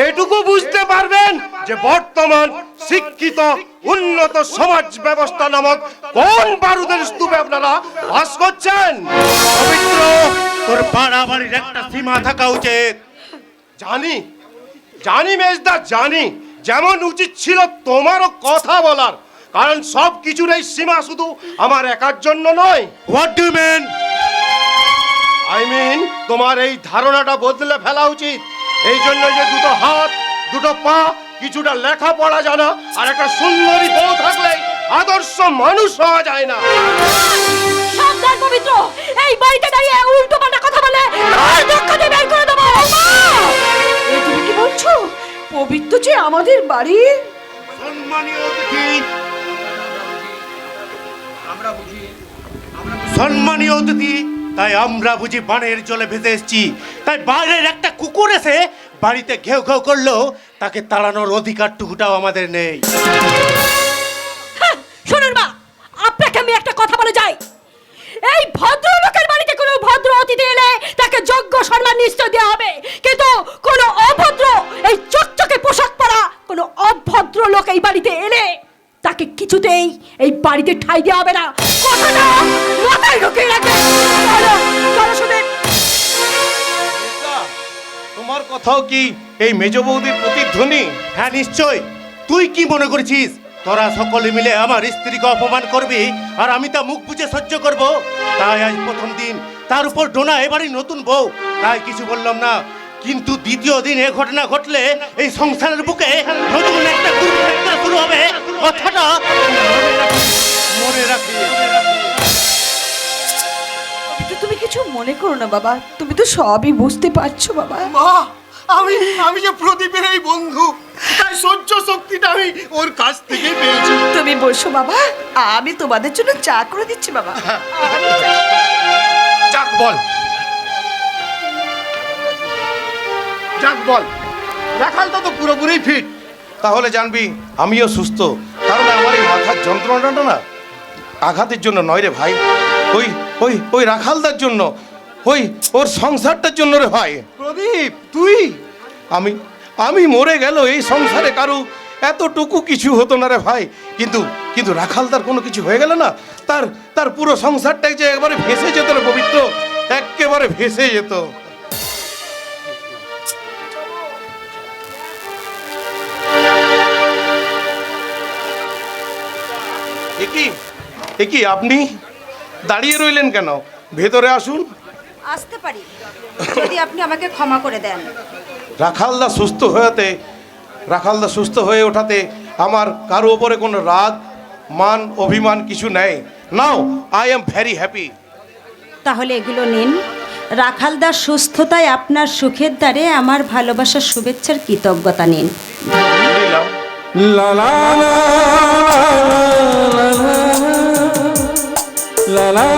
এটুকু বুঝতে পারবেন যে বর্তমান শিক্ষিত উন্নত সমাজ ব্যবস্থা নামক কোন বারুদের স্তূপে আপনারা বাস করছেন। পবিত্র, তোর বাড়াবাড়ির একটা সীমা থাকা উচিত। জানি জানি মেজদা, জানি যেমন উচিত ছিল তোমারও কথা বলার, কারণ সব কিছুর এই সীমা শুধু আমার একার জন্য নয়। What do you mean? I mean তোমার এই ধারণাটা বদলে ফেলা উচিত। এই জন্য যে দুটো হাত, দুটো পা, কিছুটা লেখাপড়া জানা আর একটা সুন্দরী বউ থাকলে আদর্শ মানুষ হওয়া যায় না। সাবধান পবিত্র, এই বাড়িতে দাঁড়িয়ে উল্টো পাল্টা কথা বলে আর ধাক্কা দিয়ে বের করে দেবো। এ তুমি কি বলছো? পবিত্র যে আমাদের বাড়ির সম্মানীয় অতিথি, সম্মানীয় অতিথি, তাই আমরা বুঝি বানের জলে ভেসে এসেছি। তাই বাইরের একটা কুকুর এসে বাড়িতে ঘেউ ঘেউ করলো, তাকে তাড়ানোর অধিকারটুকুটাও আমাদের নেই। শুনুন মা, আপনাকে আমি একটা কথা বলে যাই, এই ভদ্রলোকের বাড়িতে কোনো ভদ্র অতিথি এলে তাকে যোগ্য সম্মান নিশ্চয় দেওয়া হবে, কিন্তু কোনো অভদ্র এই চকচকে পোশাক পরা কোনো অভদ্র লোক এই বাড়িতে এলে তাকে কিছুতেই এই বাড়িতে ঠাঁই দেওয়া হবে না। কথাটা মাথায় ঢুকিয়ে রাখবেন। চলো চলো শুনেন। তোমার কথাও কি এই মেজ বৌদির প্রতিধ্বনি? হ্যাঁ নিশ্চয়। তুই কি মনে করেছিস তোরা সকলে মিলে আমার স্ত্রীকে অপমান করবি আর আমি তা মুখ বুজে সহ্য করব? তাই আজ প্রথম দিন, তার উপর ডোনা এবারই নতুন বউ, তাই কিছু বললাম না। কিন্তু দ্বিতীয় দিন এ ঘটনা ঘটলে এই সংসারের বুকে নতুন একটা কুরুক্ষেত্র শুরু হবে। কথাটা মনে রাখি। তুমি কিছু মনে করো না বাবা, তুমি তো সবই বুঝতে পারছো বাবা। মা, আমি যে প্রদীপের এই বন্ধু, তাই সহ্য শক্তিটা আমি ওর কাছ থেকে পেয়েছি। তুমি বসো বাবা, আমি তোমাদের জন্য চা করে দিচ্ছি বাবা। যাক বল, যাক বল, রাখালটা তো পুরোপুরি ফিট। তাহলে জানবি আমিও সুস্থ, কারণ আমার এই মাথার যন্ত্রণাটা না আঘাতের জন্য নয় রে ভাই, ওই ওই ওই রাখালদার জন্য, ওই ওর সংসারটার জন্য রে ভাই। প্রদীপ তুই? আমি আমি মরে গেল এই সংসারে কারো এতটুকু কিছু হতো না রে ভাই, কিন্তু কিন্তু রাখালদার কোনো কিছু হয়ে গেল না, তার তার পুরো সংসারটাই যে একবারে ভেসে যেত রে পবিত্র, একেবারে ভেসে যেত। এ কি আপনি দাঁড়িয়ে রইলেন কেন? ভেতরে আসুন। আসতে পারি যদি আপনি আমাকে ক্ষমা করে দেন। রাখালদা সুস্থ হয়ে ওঠাতে আমার কারো ওপরে কোনো রাগ মান অভিমান কিছু নেই। Now I am very happy. তাহলে এগুলো নিন। রাখালদার সুস্থতায় আপনার সুখের দ্বারে আমার ভালোবাসার শুভেচ্ছার কৃতজ্ঞতা নিন। নিলাম। লা লা লা লা লা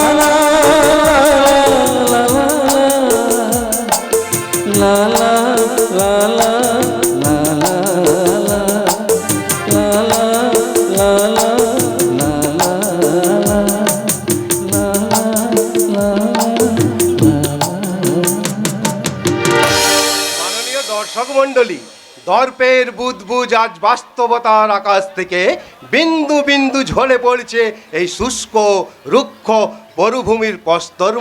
মাননীয় দর্শক মণ্ডলী, দর্পের বুদবুজ আজ বাস্তবতার আকাশ থেকে বিন্দু বিন্দু ঝরে পড়ছে এই শুষ্ক রুক্ষ মরুভূমির প্রস্তর।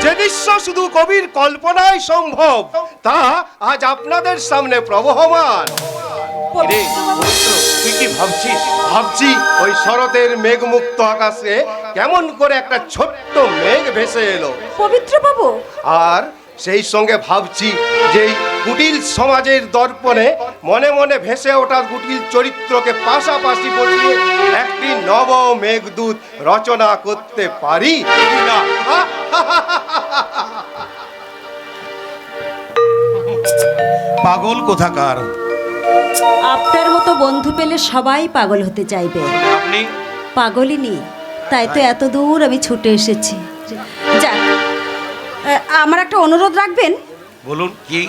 যে দৃশ্য শুধু কবির কল্পনায় সম্ভব, তা আজ আপনাদের সামনে প্রবহমান। রে, পবিত্র, তুই কি ভাবছিস? ভাবছি ওই শরতের মেঘমুক্ত আকাশে কেমন করে একটা ছোট্ট মেঘ ভেসে এলো। পবিত্র বাবু, আর সেই সঙ্গে ভাবছি যে এই কুটিল সমাজের দর্পণে মনে মনে ভেসে ওঠা কুটিল চরিত্রকে পাশাপাশি বসিয়ে একটি নব মেঘদূত রচনা করতে পারি না। পাগল কোথাকার। আপনার মতো বন্ধু পেলে সবাই পাগল হতে চাইবে। আপনি পাগলিনি, তাই তো এত দূর আমি ছুটে এসেছি। যাক, আমার একটা অনুরোধ রাখবেন। বলুন কি?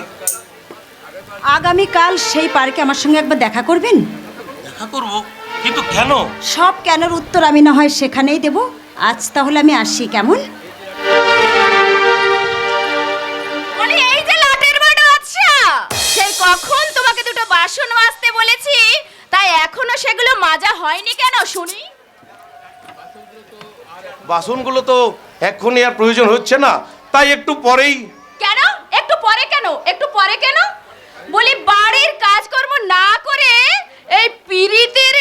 আগামীকাল সেই পার্কে আমার সঙ্গে একবার দেখা করবেন। দেখা করব, কিন্তু কেন? সব কেনর উত্তর আমি না হয় সেখানেই দেব। আজ তাহলে আমি আসি, কেমন? এই যে লাটের বড়, আচ্ছা সেই কখন তোমাকে দুটো বাসন মাজতে বলেছি, তাই এখনো সেগুলো মাজা হয়নি কেন শুনি? বাসনগুলো তো এক্ষুনি আর প্রয়োজন হচ্ছে না, তাই একটু পরেই। কেন একটু পরে কেন? একটু পরে কেন বলি, বাড়ির কাজকর্ম না করে এই পীড়িতের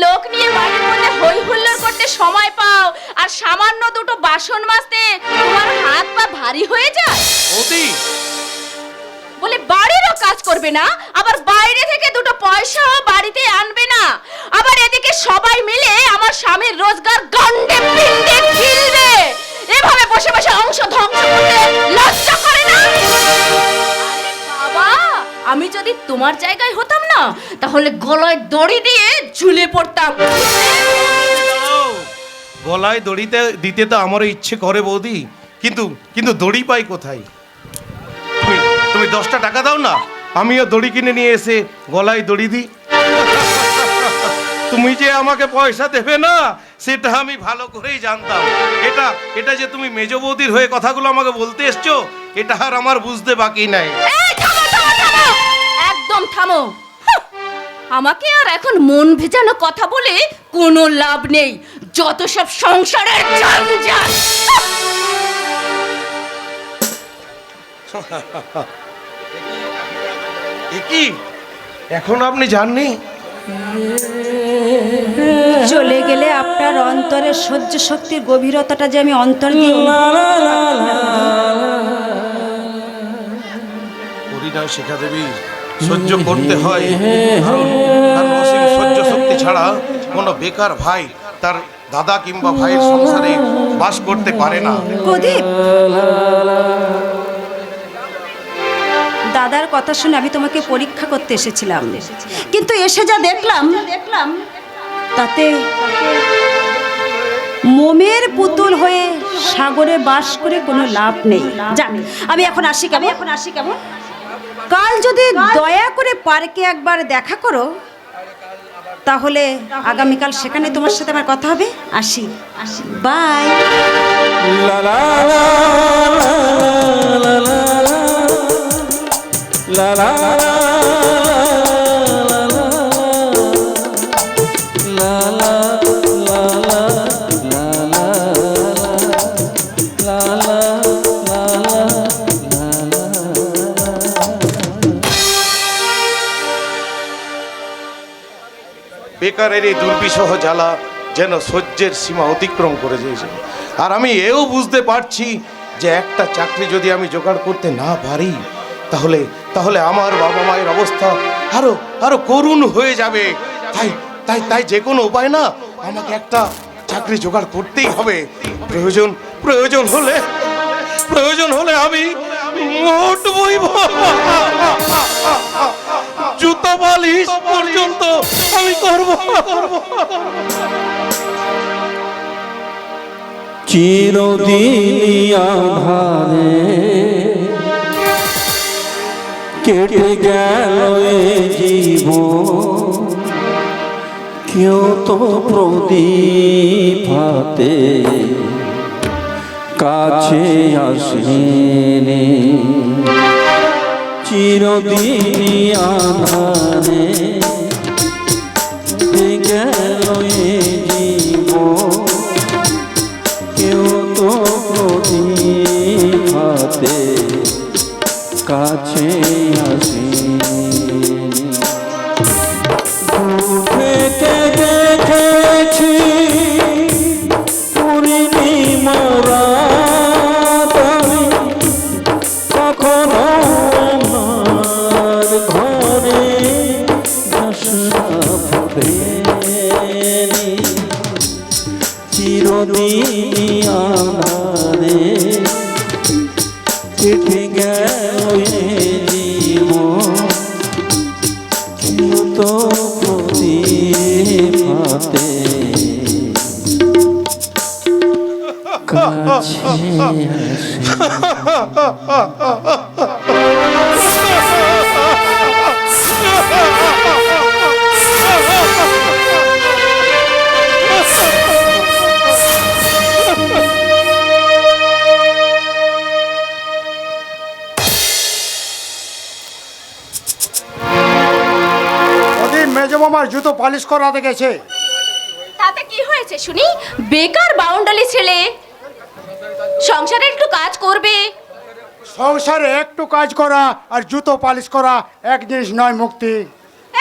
লোক নিয়ে বাড়ির মধ্যে হই হুল্লোড় করতে সময় পাও, আর সামান্য দুটো বাসন মাজতে তোমার হাত পা ভারী হয়ে যায়। ওদি বলে বাড়িরও কাজ করবে না, আবার বাইরে থেকে দুটো পয়সাও বাড়িতে আনবে না, আবার এদিকে সবাই মিলে আমার স্বামীর রোজগার গন্ডে পিণ্ডে গিলবে। এভাবে বসে বসে অংশ ধ্বংস করতে লজ্জা করে না? বাবা, আমি যদি তোমার জায়গায় হতাম না, তাহলে গলায় দড়ি দিয়ে ঝুলে পড়তাম। গলায় দড়িতে দিতে তো আমারও ইচ্ছে করে বৌদি, কিন্তু কিন্তু দড়ি পাই কোথায়? তুমি 10টা টাকা দাও না, আমিও দড়ি কিনে নিয়ে এসে গলায় দড়ি দিই। তুমি যে আমাকে পয়সা দেবে না সেটা আমি ভালো করেই জানতাম। এটা যে তুমি মেজ বৌদির হয়ে কথাগুলো আমাকে বলতে এসছো, এটা আর আমার বুঝতে বাকি নাই। একদম থামো। আমাকে আর এখন মন ভেজানো কথা বলে কোনো লাভ নেই। যত সব সংসারের জঞ্জাল। কি এখন আপনি জাননি? চলে গেলে আপনার অন্তরের সহ্য শক্তির গভীরতাটা যে আমি অন্তর দিয়ে পরিণয় শিখা দেবী, সহ্য করতে হয়, কারণ অসীম সহ্য শক্তি ছাড়া কোনো বেকার ভাই তার দাদা কিংবা ভাইয়ের সংসারে বাস করতে পারে না। প্রদীপ, দাদার কথা শুনে আমি তোমাকে পরীক্ষা করতে এসেছিলাম, কিন্তু এসে যা দেখলাম তাতে মোমের পুতুল হয়ে সাগরে বাস করে কোনো লাভ নেই। যাক, আমি এখন আসি কেমন? কাল যদি দয়া করে পার্কে একবার দেখা করো, তাহলে আগামীকাল সেখানে তোমার সাথে আমার কথা হবে। আসি আসি, বাই। লা লা লা লা লা লা লা বেকারের এই দুর্বিষহ জ্বালা যেন সহ্যের সীমা অতিক্রম করে দিয়েছে। আর আমি এও বুঝতে পারছি যে একটা চাকরি যদি আমি জোগাড় করতে না পারি তাহলে তাহলে আমার বাবা মায়ের অবস্থা আরো আরো করুণ হয়ে যাবে। তাই তাই তাই যে কোনো উপায় না আমাকে একটা চাকরি জোগাড় করতেই হবে। প্রয়োজন প্রয়োজন হলে আমি মোট বইব, জুতো পালিশ পর্যন্ত আমি করব। চিরদিন আধারে কেটে গেল এ জীবন, কেউ তো প্রদীপ হাতে কাছে আসেনি। চিরদিন আধারে কেটে গেল এ জীবন, কেউ তো প্রদীপ হাতে কাছে আসেনি। দূর থেকে দেখেছি পূর্ণিমারা তারি, কখনো আমার ঘরে আশা ফোটেনি। চিরদিন আধারে কেটে গেল এ জীবন, কেউ তো প্রদীপ হাতে কাছে ওদিন মেজো মামার জুতো পালিশ করাতে গেছে। তাতে কি হয়েছে শুনি? বেকার বাউন্ডালি ছেলে, সংসারে একটু কাজ করবে। সংসারে একটু কাজ করা আর জুতো পালিশ করা এক জিনিস নয় মুক্তি।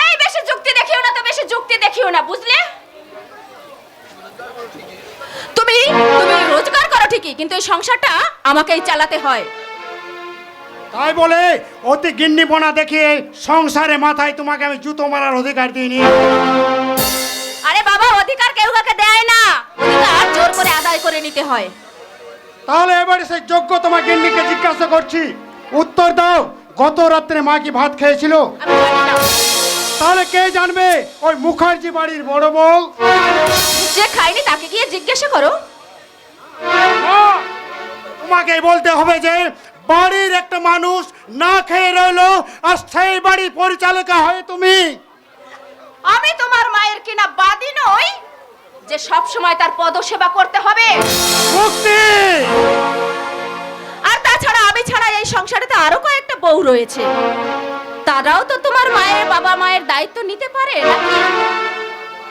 এই বেশি যুক্তি দেখিও না তো, বেশি যুক্তি দেখিও না, বুঝলে? তুমি তুমি রোজগার করো ঠিকই, কিন্তু এই সংসারটা আমাকেই চালাতে হয়। তাই বলে অতি গিন্নিপনা দেখিয়ে সংসারে মাথায় তোমাকে আমি জুতো মারার অধিকার দিইনি। আরে বাবা, অধিকার কেউ কাকে দেয় না, অধিকার জোর করে আদায় করে নিতে হয়। তাহলে এবারে সেই যোগ্য তোমার গিন্নিকে জিজ্ঞাসা করছি, উত্তর দাও। গত রাত্রে মা কি ভাত খেয়েছিল? আমি জানি না। তাহলে কে জানবে? ওই মুখার্জি বাড়ির বড় বউ। যে খায়নি তাকে গিয়ে জিজ্ঞাসা করো। তোমাকে বলতে হবে যে বাড়ির একটা মানুষ না খেয়ে রইলো আর সেই বাড়ির পরিচালিকা হয়ে তুমি। আমি তোমার মায়ের কিনা বাদী নই যে সব সময় তার পদসেবা করতে হবে। মুক্তি! আর তাছাড়া আমি ছাড়া এই সংসারে তো আরো কয়েকটা বউ রয়েছে, তারাও তো তোমার মায়ের বাবা মায়ের দায়িত্ব নিতে পারে নাকি?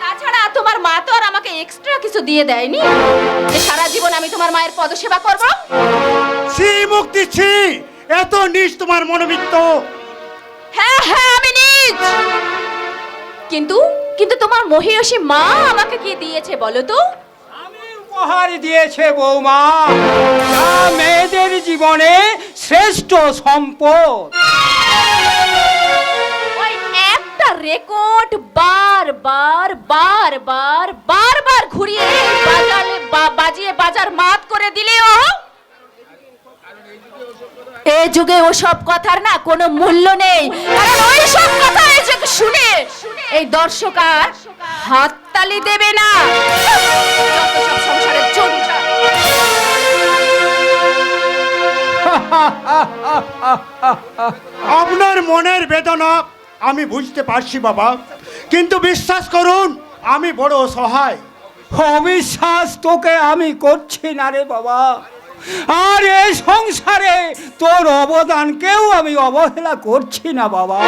তাছাড়া তোমার মা তো আর আমাকে এক্সট্রা কিছু দিয়ে দেয়নি যে সারা জীবন আমি তোমার মায়ের পদসেবা করব। ছি মুক্তি ছি! এত নিজ তোমার মনোবিত্ত। হ্যাঁ হ্যাঁ, আমি নিজ। কিন্তু কিন্তু তোমার মহিয়সী মা আমাকে কি দিয়েছে বলো তো? উপহার দিয়েছে বৌমা, যা মেয়েদের জীবনে শ্রেষ্ঠ সম্পদ। ওই একটা রেকর্ড বারবার ঘুরিয়ে বাজিয়ে বাজার মাত করে দিলেও এই যুগে ওসব কথার না কোনো মূল্য নেই। কারণ ওই সব কথা এই যুগে শুনে এই দর্শক আর হাততালি দেবে না। যত সব সংসারের জঞ্জাল। আপনার মনের বেদনা আমি বুঝতে পারছি বাবা, কিন্তু বিশ্বাস করুন আমি বড় অসহায়। অবিশ্বাস তোকে আমি করছি না রে বাবা। আর এই সংসারে তোর অবদানকেও আমি অবহেলা করছি না বাবা,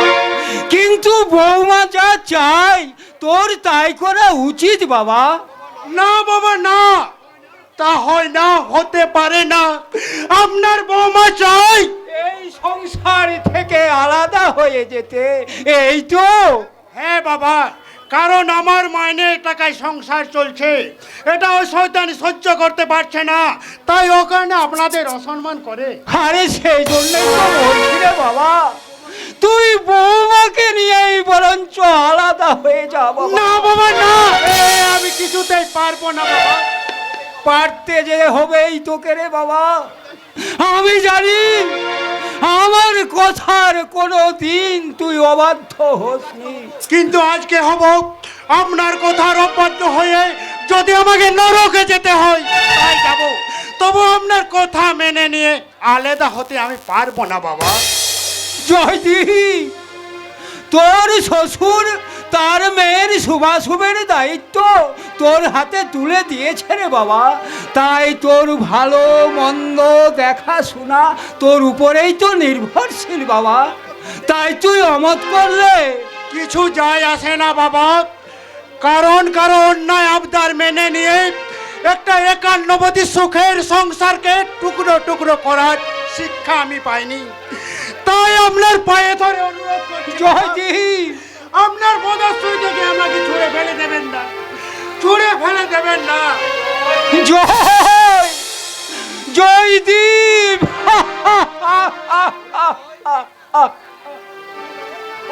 কিন্তু বৌমা যা চাই তোর তাই করা উচিত বাবা। না বাবা না, তা হয় না, হতে পারে না। আপনার বৌমা চাই এই সংসার থেকে আলাদা হয়ে যেতে, এই তো। হ্যাঁ বাবা, কারণ আমার মাইনের টাকায় সংসার চলছে, এটা ওই শয়তানি সহ্য করতে পারছে না, তাই ও কারণে আপনাদের অসম্মান করে। আরে সেই জন্যই তো বলছি রে বাবা, তুই বৌমাকে নিয়েই বরঞ্চ আলাদা হয়ে যা বাবা। না বাবা না, আমি কিছুতেই পারবো না বাবা। পারতে যে হবেই তোকে রে বাবা। আমি জানি আমার কথার কোনো দিন তুই অবাধ্য হোসনি, কিন্তু আজকে হব আপনার কথার অবাধ্য হয়ে। যদি আমাকে নরকে যেতে হয় তাই যাব, তবু আপনার কথা মেনে নিয়ে আলাদা হতে আমি পারবো না বাবা। জয়দি, তোর শ্বশুর তার মেয়ের শুভাশুভের দায়িত্ব তোর হাতে তুলে দিয়েছে রে বাবা, তাই তোর ভালো মন্দ দেখাশোনা তোর উপরেই তো নির্ভরশীল বাবা। তাই তুই অমত করলে কিছু যায় আসে না বাবা, কারণ কারো অন্যায় আবদার মেনে নিয়ে একটা একান্নবতী সুখের সংসারকে টুকরো টুকরো করার শিক্ষা আমি পাইনি। তাই আপনার পায়ে ধরে অনুরোধ করছি জয়দি, আপনার পদশ্রী থেকে আমাকে ছুঁড়ে ফেলে দেবেন না, ছুঁড়ে ফেলে দেবেন না। জয় জয়দীপ,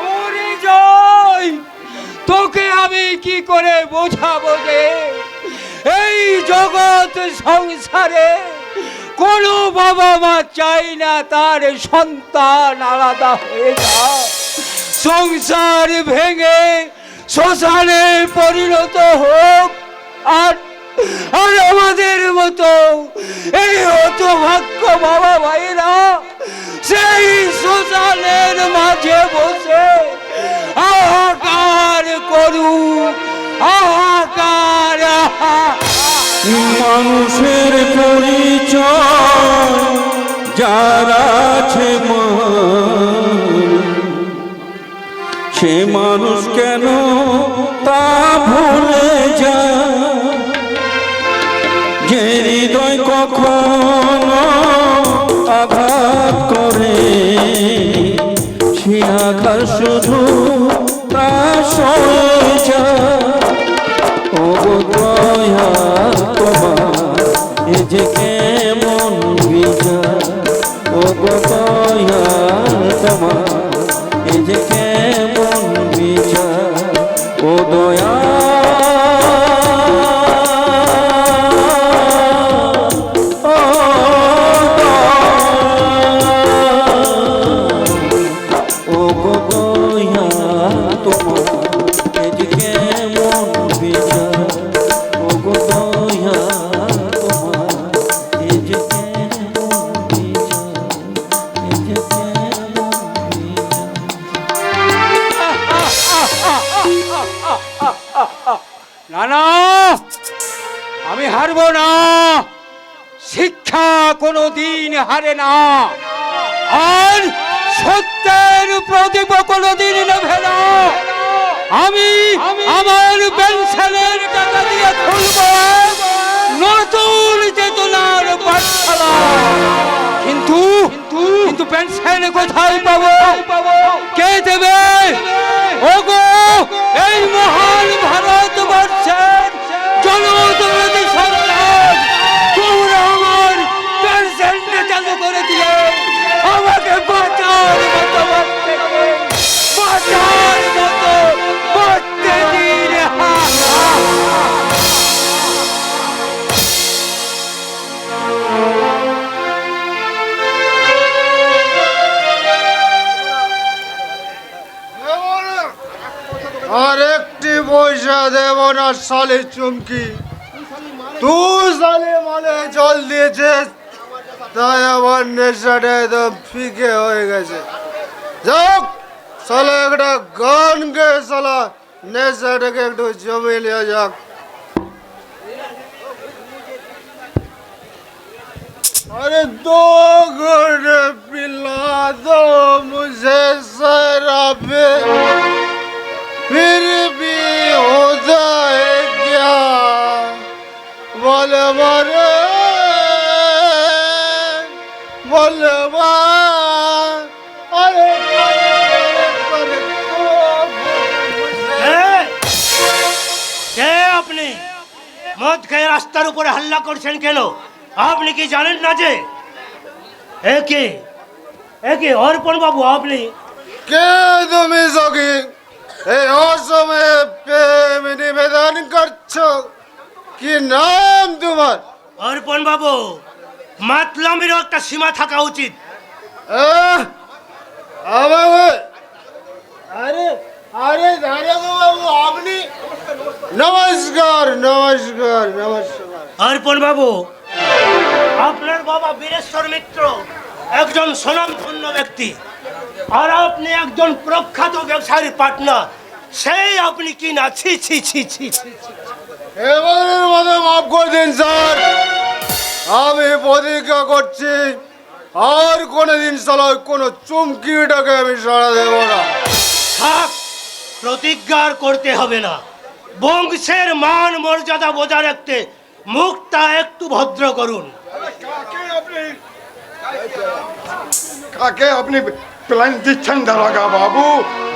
ওরে জয়, তোকে আমি কি করে বোঝাবো যে এই জগৎ সংসারে কোনো বাবা মা চাই না তার সন্তান আলাদা হয়ে যায়, সংসার ভেঙে শ্মশানে পরিণত হোক। আর আর আমাদের মতো এই হতভাগ্য বাবা ভাইরা সেই শ্মশানের মাঝে বসে হাহাকার করুক, হাহাকার। মানুষের পরিচয় যার আছে সে মানুষ কেন তা ভুলে যায়, যে হৃদয় কখনো আঘাত করে সে আঘাত শুধু তা সয়ে যায়। ও দয়া তোমার এ যে কেমন বিচার, ও দয়া তোমার এ যে কেমন বিচার, ও দয়া ও দয়া তোমার এ যে কেমন বিচার, ও দয়া তোমার এ যে কেমন বিচার, এ যে কেমন না না, আমি হারবো না। শিক্ষা কোনো দিন হারে না, আর সত্যের প্রদীপ কোনোদিন নেভে না। আমি আমার পেনশনের টাকা দিয়ে খুলবো নতুন চেতনার পাঠশালা, কিন্তু কিন্তু পেনশন কোথায় পাবো, কে দেবে? ওগো এই মহান ভারতবর্ষের জনদরদি সরকার, তোমরা আমার পেনশনটা চালু করে দিলে আমাকে বাঁচার মতো বাঁচতে দিন, বাঁচার মতো বাঁচতে দিন। আর একটি পয়সা দেব না সালে চুমকি, তুই সালে মানে জল দিয়েছিস, তাই আমার নেশাটা একদম ফিকে হয়ে গেছে। যাক সালা একটা গান গে সালা নেশাটাকে একটু জমিয়ে নেওয়া যাক। अरे दो घूंट पिला दो मुझे शराबे, फिर भी हो जाए क्या बलवा रे बलवा। अरे কে আপনি মদ খেয়ে রাস্তার উপরে হাল্লা করছেন কেন? আপনি কি জানেন না যে একে অর্পণ বাবু? আপনি কে তুমি সখী? এই অসময়ে প্রেম নিবেদন করছো? কি নাম তোমার? অর্পণ বাবু, মাতলামিরও একটা সীমা থাকা উচিত। আরে আরে দাঁড়াবো বাবু, আপনি? নমস্কার নমস্কার নমস্কার। অর্পণ বাবু, আপনার বাবা বীরেশ্বর মিত্র একজন স্বনামধন্য ব্যক্তি, আর আপনি একজন প্রখ্যাত ব্যবসায়ীর পার্টনার। সেই আপনি কি না? ছি ছি ছি ছি ছি। এবারের মতো মাফ করে দিন স্যার, আমি প্রতিজ্ঞা করছি আর কোনোদিন সালা কোনো চুমকিটাকে আমি সাড়া দেব না। থাক, প্রতিজ্ঞা আর করতে হবে না। বংশের মান মর্যাদা বজায় রাখতে মুখটা একটু ভদ্র করুন। কাকে আপনি প্ল্যান দিচ্ছেন দারোগা বাবু?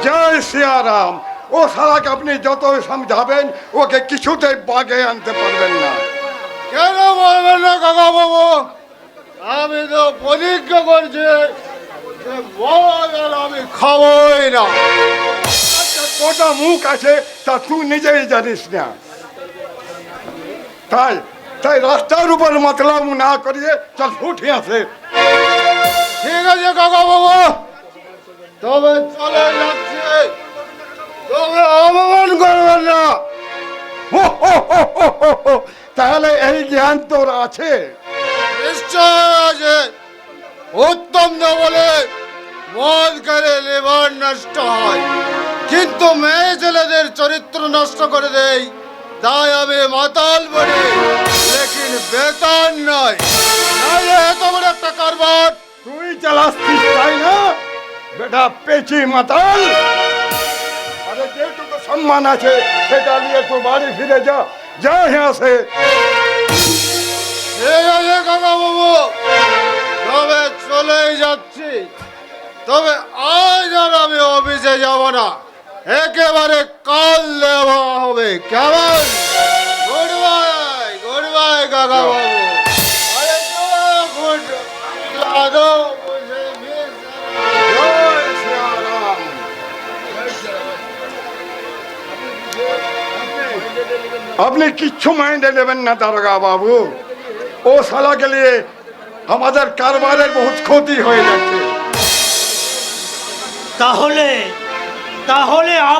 জয় সিয়ারাম। ও শালাকে আপনি যত সমঝাবেন ওকে কিছুতেই বাগে আনতে পারবেন না। কেন বলবেন না কাকা বাবু? আমি তো প্রতিজ্ঞা করছি যে মদ আর আমি খাবই না। কোটা মুখ আছে তা তুই নিজেই জানিস না। তাই তাই রাস্তার উপর মতলব না করিয়ে চল উঠে আসে। ঠিক আছে কাকা বাবু, তবে চলে যাচ্ছি, তবে অপমান করবেন না। তাহলে এই জ্ঞান তোর আছে? নিশ্চয় আছে। উত্তম না বলে মদ করে লিভার নষ্ট হয়, কিন্তু মেয়ে ছেলেদের চরিত্র নষ্ট করে দেয়। তাই আমি মাতাল বলি, লেকিন বেতন নয়। নাহলে এত বড় একটা কারবার তুই চালাচ্ছিস তাই না বেটা পেঁচি মাতাল? আরে যেটুকু সম্মান আছে সেটা নিয়ে তো বাড়ি ফিরে যা। যা আসে। ঠিক আছে কাকা বাবু, তবে চলেই যাচ্ছি। তবে আজ আর আমি অফিসে যাব না, একেবারে কাল দেওয়া হবে। কেমন? গুড বাই কাকা বাবু। আরে গুড লাগো মুঝে भी জয় শ্রীরাম। আপনি কিচ্ছু মাইন্ডে নেবেন না দারোগা বাবু। ও শালাকে নিয়ে আমাদের কারবারের বহুত ক্ষতি হয়ে যাচ্ছে। তাহলে